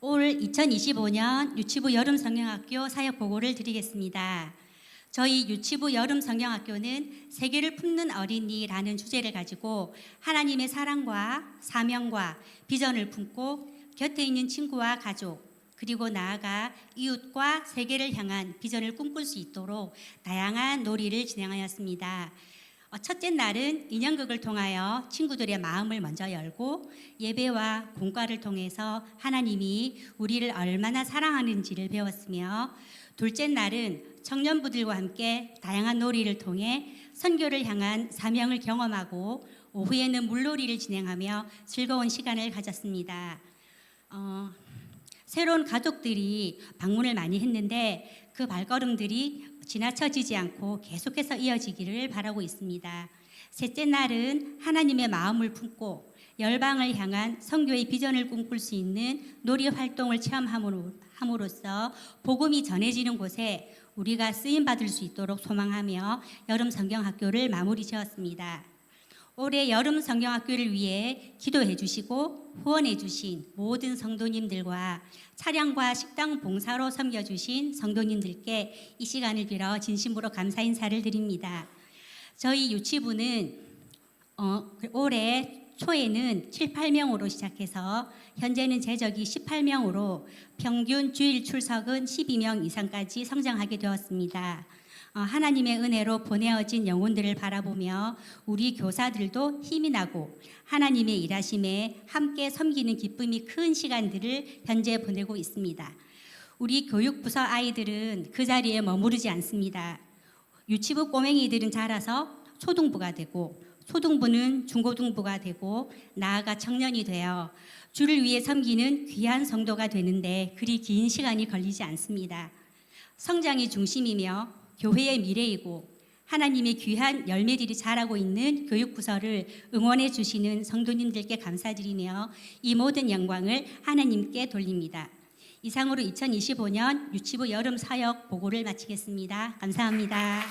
올 2025년 유치부 여름성경학교 사역 보고를 드리겠습니다. 저희 유치부 여름성경학교는 세계를 품는 어린이라는 주제를 가지고 하나님의 사랑과 사명과 비전을 품고 곁에 있는 친구와 가족 그리고 나아가 이웃과 세계를 향한 비전을 꿈꿀 수 있도록 다양한 놀이를 진행하였습니다. 첫째 날은 인형극을 통하여 친구들의 마음을 먼저 열고 예배와 공과를 통해서 하나님이 우리를 얼마나 사랑하는지를 배웠으며, 둘째 날은 청년부들과 함께 다양한 놀이를 통해 선교를 향한 사명을 경험하고 오후에는 물놀이를 진행하며 즐거운 시간을 가졌습니다. 새로운 가족들이 방문을 많이 했는데 그 발걸음들이 지나쳐지지 않고 계속해서 이어지기를 바라고 있습니다. 셋째 날은 하나님의 마음을 품고 열방을 향한 선교의 비전을 꿈꿀 수 있는 놀이 활동을 체험함으로써 복음이 전해지는 곳에 우리가 쓰임받을 수 있도록 소망하며 여름 성경학교를 마무리 지었습니다. 올해 여름 성경학교를 위해 기도해 주시고 후원해 주신 모든 성도님들과 차량과 식당 봉사로 섬겨주신 성도님들께 이 시간을 빌어 진심으로 감사 인사를 드립니다. 저희 유치부는 올해 초에는 7, 8명으로 시작해서 현재는 제적이 18명으로 평균 주일 출석은 12명 이상까지 성장하게 되었습니다. 하나님의 은혜로 보내어진 영혼들을 바라보며 우리 교사들도 힘이 나고 하나님의 일하심에 함께 섬기는 기쁨이 큰 시간들을 현재 보내고 있습니다. 우리 교육부서 아이들은 그 자리에 머무르지 않습니다. 유치부 꼬맹이들은 자라서 초등부가 되고 초등부는 중고등부가 되고 나아가 청년이 되어 주를 위해 섬기는 귀한 성도가 되는데 그리 긴 시간이 걸리지 않습니다. 성장이 중심이며 교회의 미래이고 하나님의 귀한 열매들이 자라고 있는 교육부서를 응원해 주시는 성도님들께 감사드리며 이 모든 영광을 하나님께 돌립니다. 이상으로 2025년 유치부 여름 사역 보고를 마치겠습니다. 감사합니다.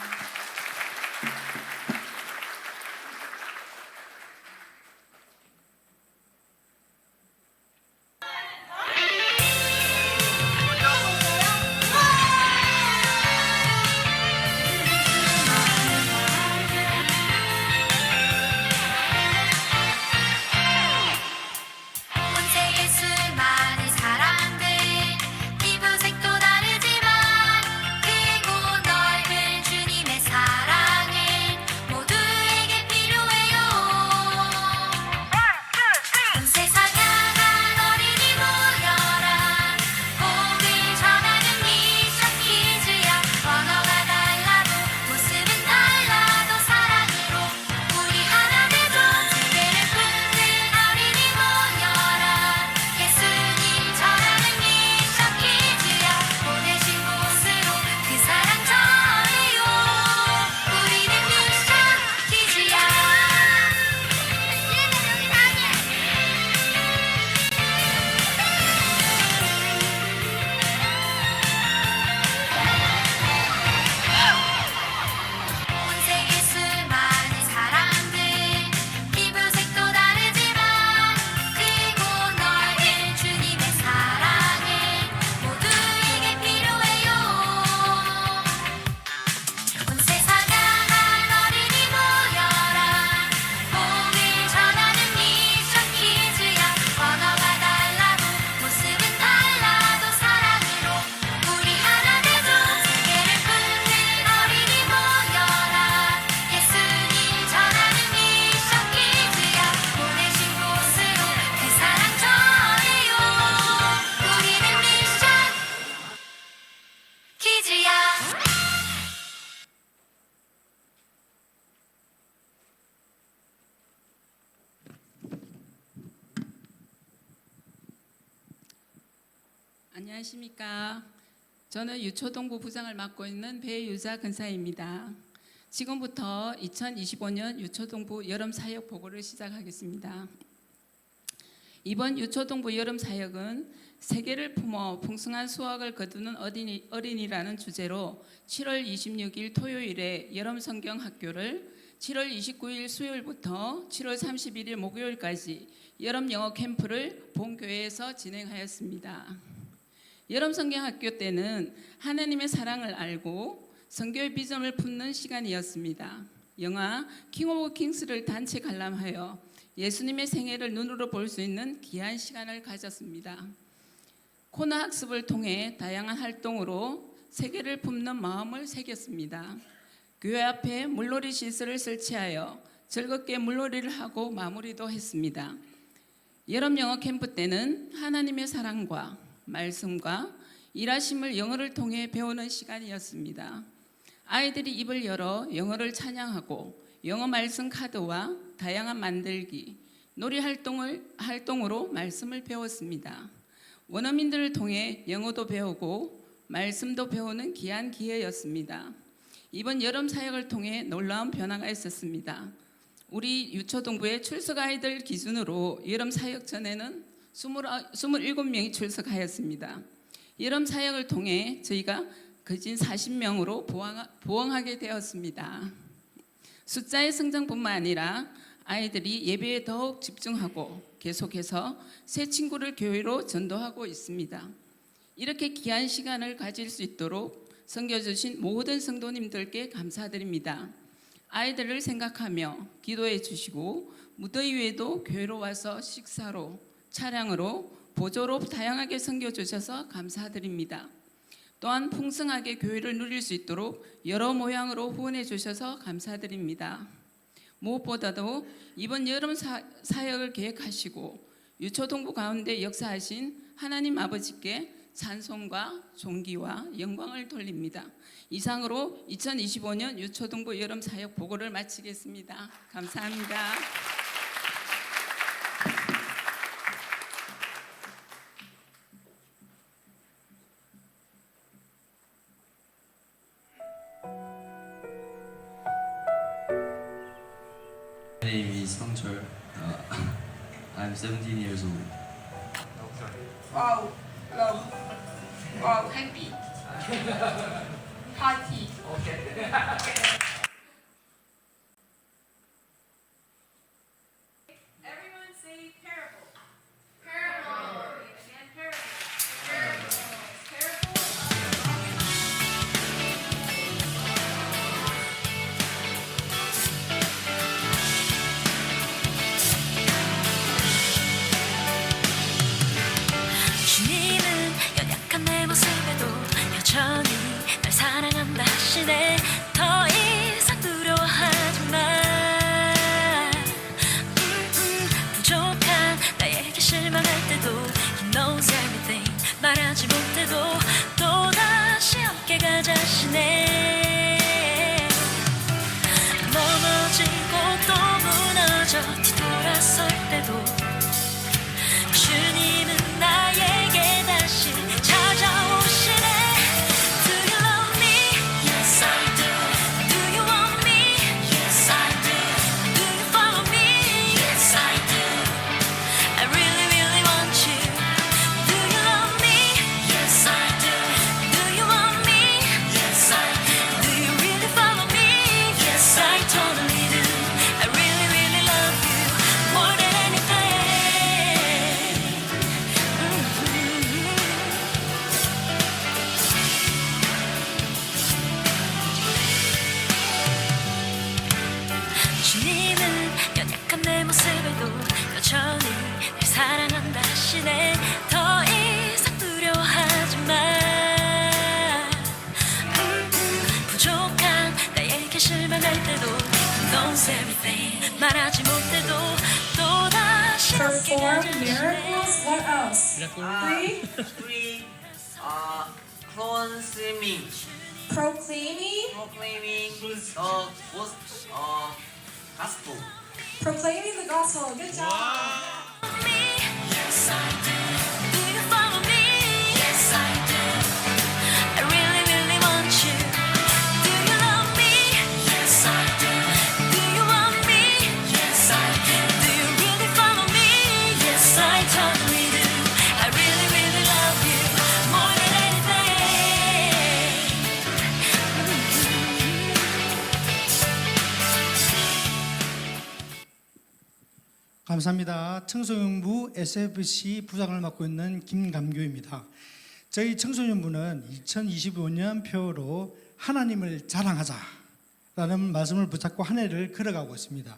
온 세계 수많은 사람들 피부색도 다르지만 크고 넓은 주님의 사랑은 모두에게 필요해요. 온 세상 향한 어린이 모여라. 복을 전하는 미션 키즈야. 언어가 달라도 모습은 달라도 사랑으로 우리 하나 되죠. 세계를 품는 어린이 모여라. 예수님 전하는 미션 키즈야. 보내신 곳으로 그 사랑 전해요. 우리는 미션 키즈야. 온 세계 수많은 사람들 피부색도 다르지만 크고 넓은 주님의 사랑은 모두에게 필요해요. 온 세상 향한 어린이 모여라. 복을 전하는 미션 키즈야. 언어가 달라도 모습은 달라도 사랑으로 우리 하나 되죠. 세계를 품는 어린이 모여라. 예수님 전하는 미션 키즈야. 보내신 곳으로 그 사랑 전해요. 우리는 미션 키즈야. 안녕하십니까. 저는 유초동부 부장을 맡고 있는 배유자 근사입니다. 지금부터 2025년 유초동부 여름 사역 보고를 시작하겠습니다. 이번 유초동부 여름 사역은 세계를 품어 풍성한 수확을 거두는 어린이라는 주제로 7월 26일 토요일에 여름 성경 학교를 7월 29일 수요일부터 7월 31일 목요일까지 여름 영어 캠프를 본교회에서 진행하였습니다. 여름 성경 학교 때는 하나님의 사랑을 알고 선교의 비전을 품는 시간이었습니다. 영화 킹 오브 킹스를 단체 관람하여 예수님의 생애를 눈으로 볼 수 있는 귀한 시간을 가졌습니다. 코너 학습을 통해 다양한 활동으로 세계를 품는 마음을 새겼습니다. 교회 앞에 물놀이 시설을 설치하여 즐겁게 물놀이를 하고 마무리도 했습니다. 여름 영어 캠프 때는 하나님의 사랑과 말씀과 일하심을 영어를 통해 배우는 시간이었습니다. 아이들이 입을 열어 영어를 찬양하고 영어 말씀 카드와 다양한 만들기, 놀이 활동으로 말씀을 배웠습니다. 원어민들을 통해 영어도 배우고 말씀도 배우는 귀한 기회였습니다. 이번 여름 사역을 통해 놀라운 변화가 있었습니다. 우리 유초동부의 출석 아이들 기준으로 여름 사역 전에는 27명이 출석하였습니다. 여름 사역을 통해 저희가 거진 40명으로 부흥하게 되었습니다. 숫자의 성장뿐만 아니라 아이들이 예배에 더욱 집중하고 계속해서 새 친구를 교회로 전도하고 있습니다. 이렇게 귀한 시간을 가질 수 있도록 섬겨주신 모든 성도님들께 감사드립니다. 아이들을 생각하며 기도해 주시고 무더위 외에도 교회로 와서 식사로, 차량으로, 보조로 다양하게 섬겨주셔서 감사드립니다. 또한 풍성하게 교회를 누릴 수 있도록 여러 모양으로 후원해 주셔서 감사드립니다. 무엇보다도 이번 여름 사역을 계획하시고 유초동부 가운데 역사하신 하나님 아버지께 찬송과 존귀와 영광을 돌립니다. 이상으로 2025년 유초동부 여름 사역 보고를 마치겠습니다. 감사합니다. My name is Sangchul. I'm 17 years old. Wow, love. Wow, happy. Party. Everyone say parable. Parable. Again, parable. Parable. Parable. 주님은 연약한 내 모습에도 여전히 날 사랑한다 하시네. 더 이상 두려워하지 마. 부족한 나에게 실망할 때도 He knows everything. 말하지 못해도 또다시 함께 가자 하시네. 넘어지고 또 무너져 뒤돌아설 때도 주님은 나에게 다시 찾아오시네. Do you love me? Yes I do. Do you want me? Yes I do. Do you follow me? Yes I do. I really really want you. Do you love me? Yes I do. Do you want me? Yes I do. Do you really follow me? Yes I totally do. I really really love you more than anything. 주님은 연약한 내 모습에도 여전히 날 사랑한다 하시네. 더 이상 두려워하지 마. 부족한 나에게 실망할 때도 He knows everything. 말하지 못해도 또다시 함께 Perform 가자 miracles. What else? free clone swimming, Proclaiming. proclaiming the gospel. Proclaiming the gospel. Good job. me. Yes, I do. Do you follow me? Yes, I do. I really, really want you. Do you love me? Yes, I do. Do you want me? Yes, I do. Do you really follow me? Yes, I totally do. I really, really love you more than anything. 감사합니다. 청소년부 SFC 부장을 맡고 있는 김감교입니다. 저희 청소년부는 2025년 표로 하나님을 자랑하자라는 말씀을 붙잡고 한 해를 걸어가고 있습니다.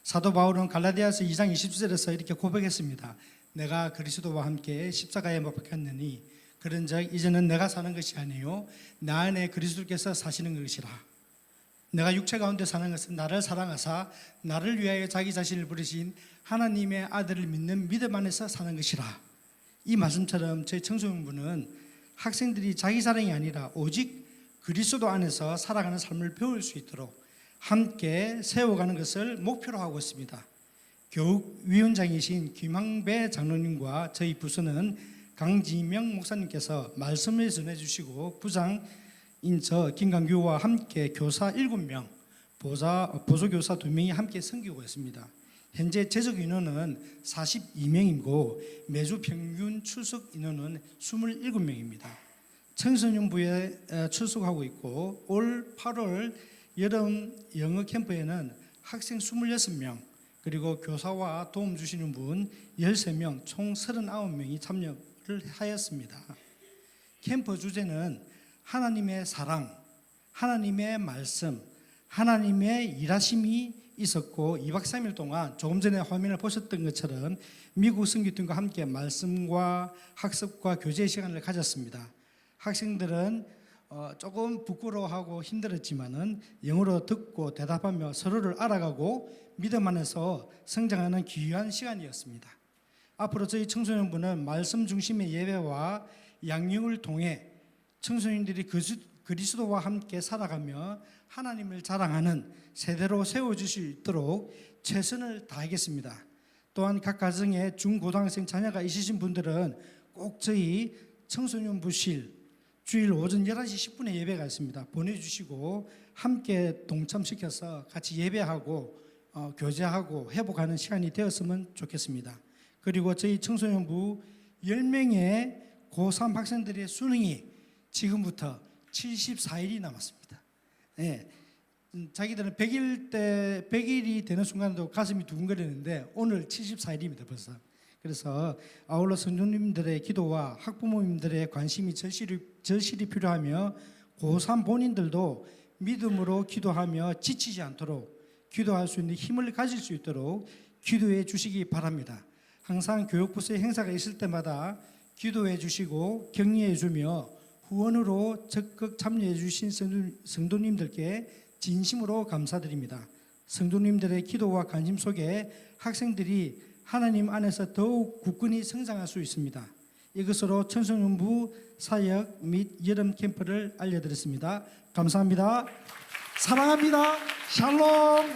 사도 바울은 갈라디아서 2장 20절에서 이렇게 고백했습니다. 내가 그리스도와 함께 십자가에 못 박혔느니 그런즉 이제는 내가 사는 것이 아니요 나 안에 그리스도께서 사시는 것이라. 내가 육체 가운데 사는 것은 나를 사랑하사 나를 위하여 자기 자신을 부르신 하나님의 아들을 믿는 믿음 안에서 사는 것이라. 이 말씀처럼 저희 청소년부는 학생들이 자기 자랑이 아니라 오직 그리스도 안에서 살아가는 삶을 배울 수 있도록 함께 세워가는 것을 목표로 하고 있습니다. 교육위원장이신 김항배 장로님과 저희 부서는 강지명 목사님께서 말씀을 전해주시고 부장인 저 김강규와 함께 교사 7명, 보조교사 2명이 함께 섬기고 있습니다. 현재 재적 인원은 42명이고 매주 평균 출석 인원은 27명입니다. 청소년부에 출석하고 있고 올 8월 여름 영어 캠프에는 학생 26명 그리고 교사와 도움 주시는 분 13명 총 39명이 참여를 하였습니다. 캠프 주제는 하나님의 사랑, 하나님의 말씀, 하나님의 일하심이 있었고 2박 3일 동안 조금 전에 화면을 보셨던 것처럼 미국 선교팀과 함께 말씀과 학습과 교제 시간을 가졌습니다. 학생들은 조금 부끄러워하고 힘들었지만은 영어로 듣고 대답하며 서로를 알아가고 믿음 안에서 성장하는 귀한 시간이었습니다. 앞으로 저희 청소년부는 말씀 중심의 예배와 양육을 통해 청소년들이 그리스도와 함께 살아가며 하나님을 자랑하는 세대로 세워질 수 있도록 최선을 다하겠습니다. 또한 각 가정에 중고등학생 자녀가 있으신 분들은 꼭 저희 청소년부실 주일 오전 11시 10분에 예배가 있습니다. 보내주시고 함께 동참시켜서 같이 예배하고 교제하고 회복하는 시간이 되었으면 좋겠습니다. 그리고 저희 청소년부 10명의 고3 학생들의 수능이 지금부터 74일이 남았습니다. 네. 자기들은 100일이 되는 순간에도 가슴이 두근거리는데 오늘 74일입니다 벌써. 그래서 아울러 성도님들의 기도와 학부모님들의 관심이 절실히 필요하며 고3 본인들도 믿음으로 기도하며 지치지 않도록 기도할 수 있는 힘을 가질 수 있도록 기도해 주시기 바랍니다. 항상 교육부서의 행사가 있을 때마다 기도해 주시고 격려해 주며 후원으로 적극 참여해 주신 성도님들께 진심으로 감사드립니다. 성도님들의 기도와 관심 속에 학생들이 하나님 안에서 더욱 굳건히 성장할 수 있습니다. 이것으로 청소년부 사역 및 여름 캠프를 알려드렸습니다. 감사합니다. 사랑합니다. 샬롬.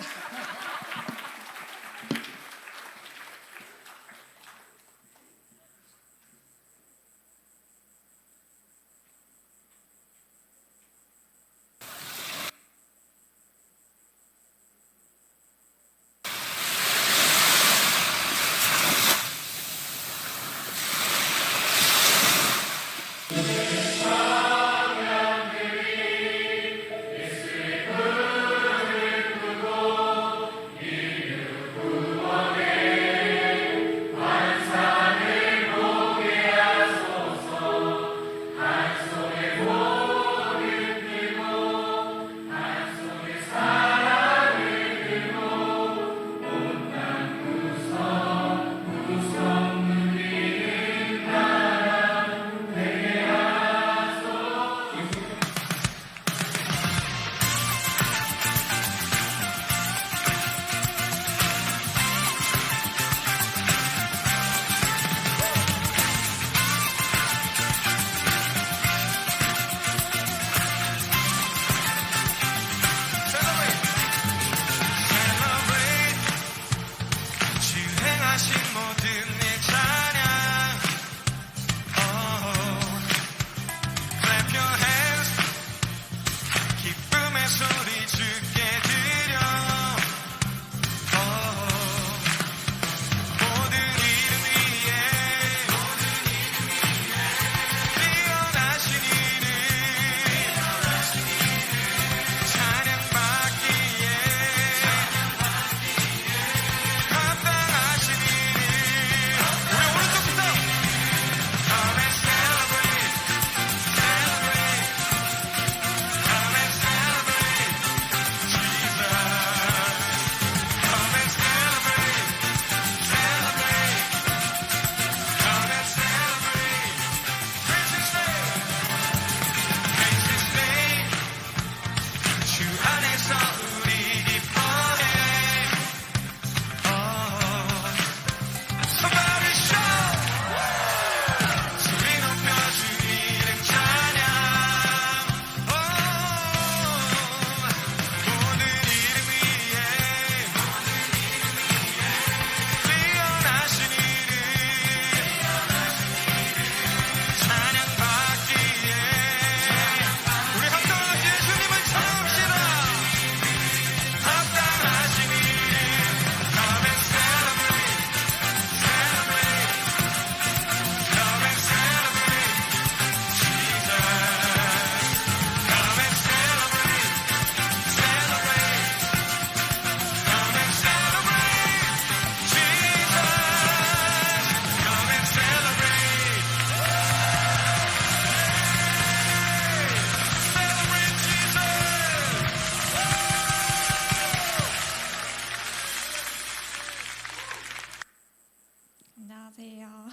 안녕하세요.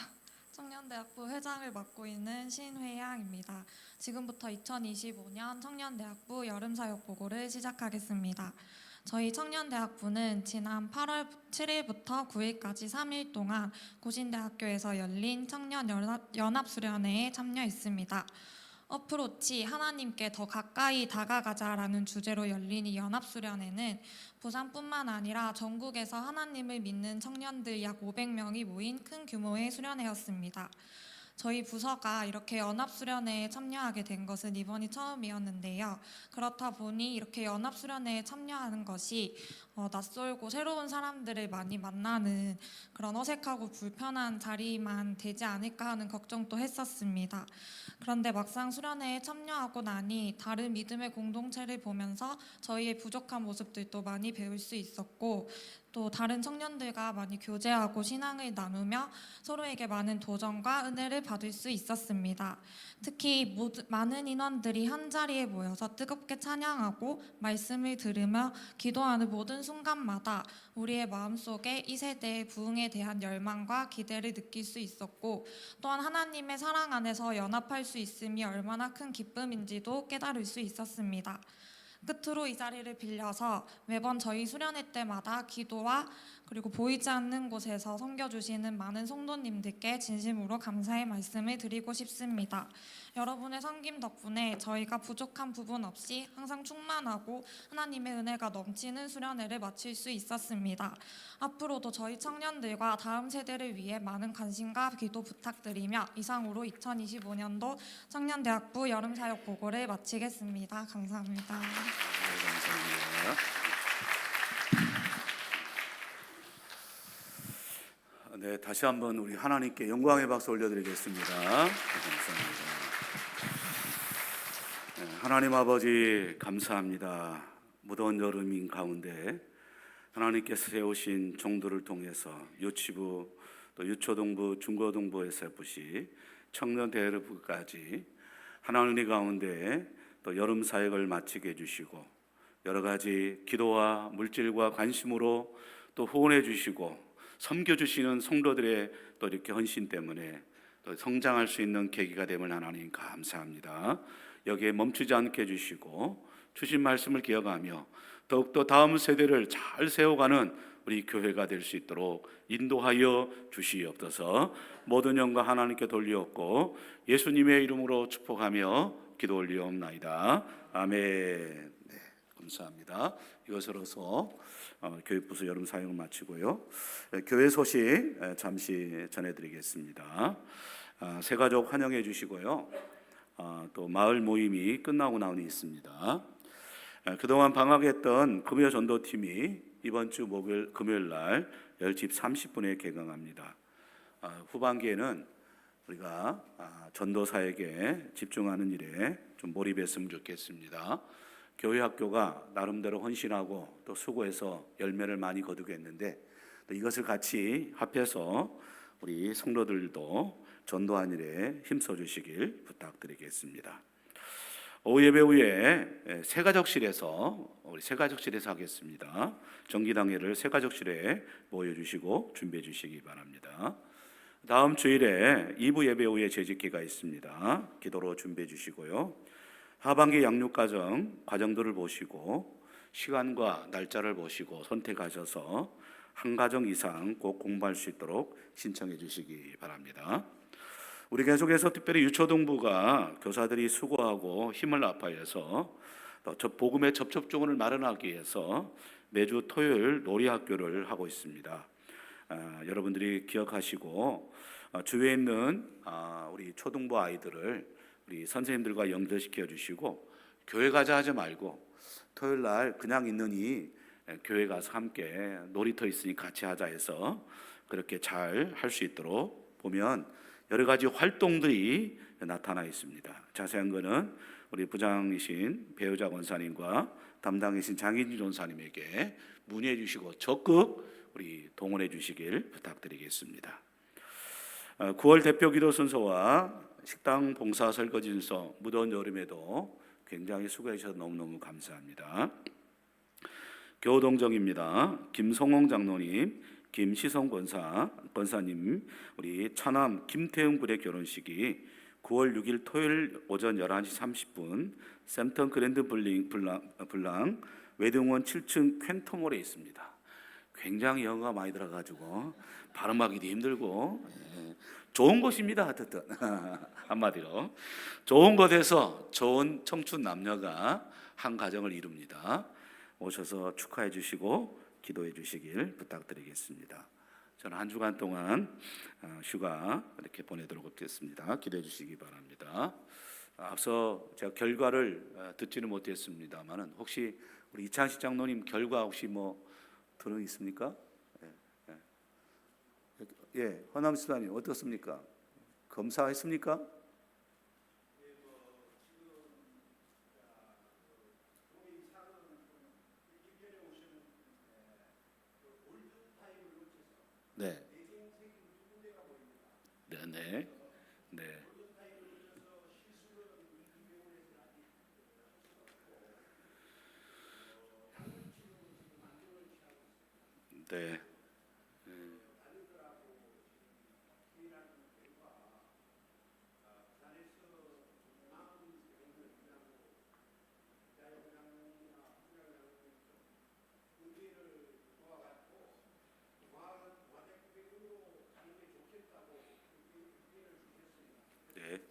청년대학부 회장을 맡고 있는 신회양입니다. 지금부터 2025년 청년대학부 여름사역 보고를 시작하겠습니다. 저희 청년대학부는 지난 8월 7일부터 9일까지 3일 동안 고신대학교에서 열린 청년연합수련회에 참여했습니다. 어프로치 하나님께 더 가까이 다가가자라는 주제로 열린 이 연합수련회는 부산뿐만 아니라 전국에서 하나님을 믿는 청년들 약 500명이 모인 큰 규모의 수련회였습니다. 저희 부서가 이렇게 연합수련회에 참여하게 된 것은 이번이 처음이었는데요. 그렇다 보니 이렇게 연합수련회에 참여하는 것이 낯설고 새로운 사람들을 많이 만나는 그런 어색하고 불편한 자리만 되지 않을까 하는 걱정도 했었습니다. 그런데 막상 수련회에 참여하고 나니 다른 믿음의 공동체를 보면서 저희의 부족한 모습들도 많이 배울 수 있었고, 또 다른 청년들과 많이 교제하고 신앙을 나누며 서로에게 많은 도전과 은혜를 받을 수 있었습니다. 특히 많은 인원들이 한자리에 모여서 뜨겁게 찬양하고 말씀을 들으며 기도하는 모든 순간마다 우리의 마음속에 이 세대의 부흥에 대한 열망과 기대를 느낄 수 있었고, 또한 하나님의 사랑 안에서 연합할 수 있음이 얼마나 큰 기쁨인지도 깨달을 수 있었습니다. 끝으로 이 자리를 빌려서 매번 저희 수련회 때마다 기도와 그리고 보이지 않는 곳에서 섬겨주시는 많은 성도님들께 진심으로 감사의 말씀을 드리고 싶습니다. 여러분의 섬김 덕분에 저희가 부족한 부분 없이 항상 충만하고 하나님의 은혜가 넘치는 수련회를 마칠 수 있었습니다. 앞으로도 저희 청년들과 다음 세대를 위해 많은 관심과 기도 부탁드리며 이상으로 2025년도 청년대학부 여름사역 보고를 마치겠습니다. 감사합니다. 감사합니다. 네, 다시 한번 우리 하나님께 영광의 박수 올려드리겠습니다. 감사합니다. 네, 하나님 아버지 감사합니다. 무더운 여름인 가운데 하나님께서 세우신 종들을 통해서 유치부, 또 유초동부, 중고동부 SFC, 청년대학부까지 하나님 가운데 또 여름 사역을 마치게 해주시고 여러 가지 기도와 물질과 관심으로 또 후원해 주시고 섬겨주시는 성도들의 또 이렇게 헌신 때문에 또 성장할 수 있는 계기가 됨을 하나님 감사합니다. 여기에 멈추지 않게 해주시고 주신 말씀을 기억하며 더욱더 다음 세대를 잘 세워가는 우리 교회가 될 수 있도록 인도하여 주시옵소서. 모든 영광 하나님께 돌리옵고 예수님의 이름으로 축복하며 기도 올리옵나이다. 아멘. 네, 감사합니다. 이것으로서 교육부서 여름 사역을 마치고요. 교회 소식 잠시 전해드리겠습니다. 새가족 환영해 주시고요. 또 마을 모임이 끝나고 나오니 있습니다. 그동안 방학했던 금요 전도팀이 이번 주 목요일 금요일 날 10시 30분에 개강합니다. 후반기에는 우리가 전도 사역에 집중하는 일에 좀 몰입했으면 좋겠습니다. 교회 학교가 나름대로 헌신하고 또 수고해서 열매를 많이 거두겠는데 또 이것을 같이 합해서 우리 성도들도 전도한 일에 힘써 주시길 부탁드리겠습니다. 오후 예배 후에 우리 새가족실에서 하겠습니다. 정기당회를 새가족실에 모여주시고 준비해 주시기 바랍니다. 다음 주일에 2부 예배 후에 재직기가 있습니다. 기도로 준비해 주시고요. 하반기 양육과정들을 보시고 시간과 날짜를 보시고 선택하셔서 한 가정 이상 꼭 공부할 수 있도록 신청해 주시기 바랍니다. 우리 계속해서 특별히 유초동부가 교사들이 수고하고 힘을 합하여서 복음의 접촉점을 마련하기 위해서 매주 토요일 놀이학교를 하고 있습니다. 여러분들이 기억하시고 주위에 있는 우리 초등부 아이들을 우리 선생님들과 연결시켜 주시고 교회 가자 하지 말고 토요일 날 그냥 있느니 교회 가서 함께 놀이터 있으니 같이 하자 해서 그렇게 잘 할 수 있도록 보면 여러 가지 활동들이 나타나 있습니다. 자세한 거는 우리 부장이신 배우자 권사님과 담당이신 장인진 전사님에게 문의해 주시고 적극 우리 동원해 주시길 부탁드리겠습니다. 9월 대표 기도 순서와 식당 봉사 설거지 순서 무더운 여름에도 굉장히 수고해 주셔서 너무너무 감사합니다. 교동정입니다. 김성홍 장로님, 김시성 권사님, 우리 차남 김태웅 군의 결혼식이 9월 6일 토요일 오전 11시 30분 샘턴 그랜드 블랑 외등원 7층 퀸터몰에 있습니다. 굉장히 영어가 많이 들어가지고 발음하기도 힘들고 좋은 곳입니다. 하여튼 한마디로 좋은 곳에서 좋은 청춘 남녀가 한 가정을 이룹니다. 오셔서 축하해 주시고 기도해 주시길 부탁드리겠습니다. 저는 한 주간 동안 휴가 이렇게 보내도록 하겠습니다. 기도해 주시기 바랍니다. 앞서 제가 결과를 듣지는 못했습니다만은 혹시 우리 이창식 장로님 결과 혹시 뭐 들어 있습니까? 예, 허남 수사님 어떻습니까? 검사했습니까? 네. 네, 네, 네. 네. 네.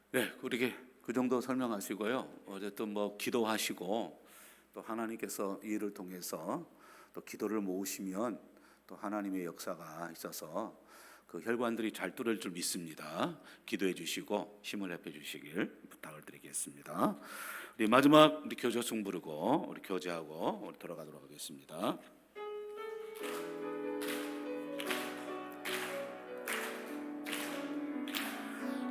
네, 그렇게 그 정도 설명하시고요. 어쨌든 뭐 기도하시고 또 하나님께서 이 일을 통해서 또 기도를 모으시면 또 하나님의 역사가 있어서 그 혈관들이 잘 뚫을 줄 믿습니다. 기도해 주시고 힘을 합해 주시길 부탁을 드리겠습니다. 우리 마지막 우리 교제송 부르고 우리 교제하고 우리 돌아가도록 하겠습니다.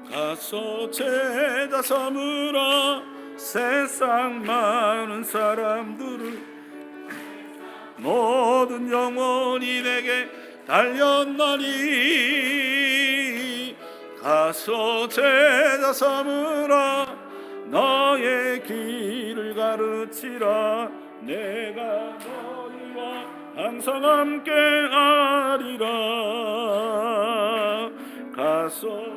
가서 제자 삼으라 세상 많은 사람들을 모든 영혼이 내게 달렸나니 가서 제자 삼으라 너의 길을 가르치라 내가 너희와 항상 함께 하리라 가서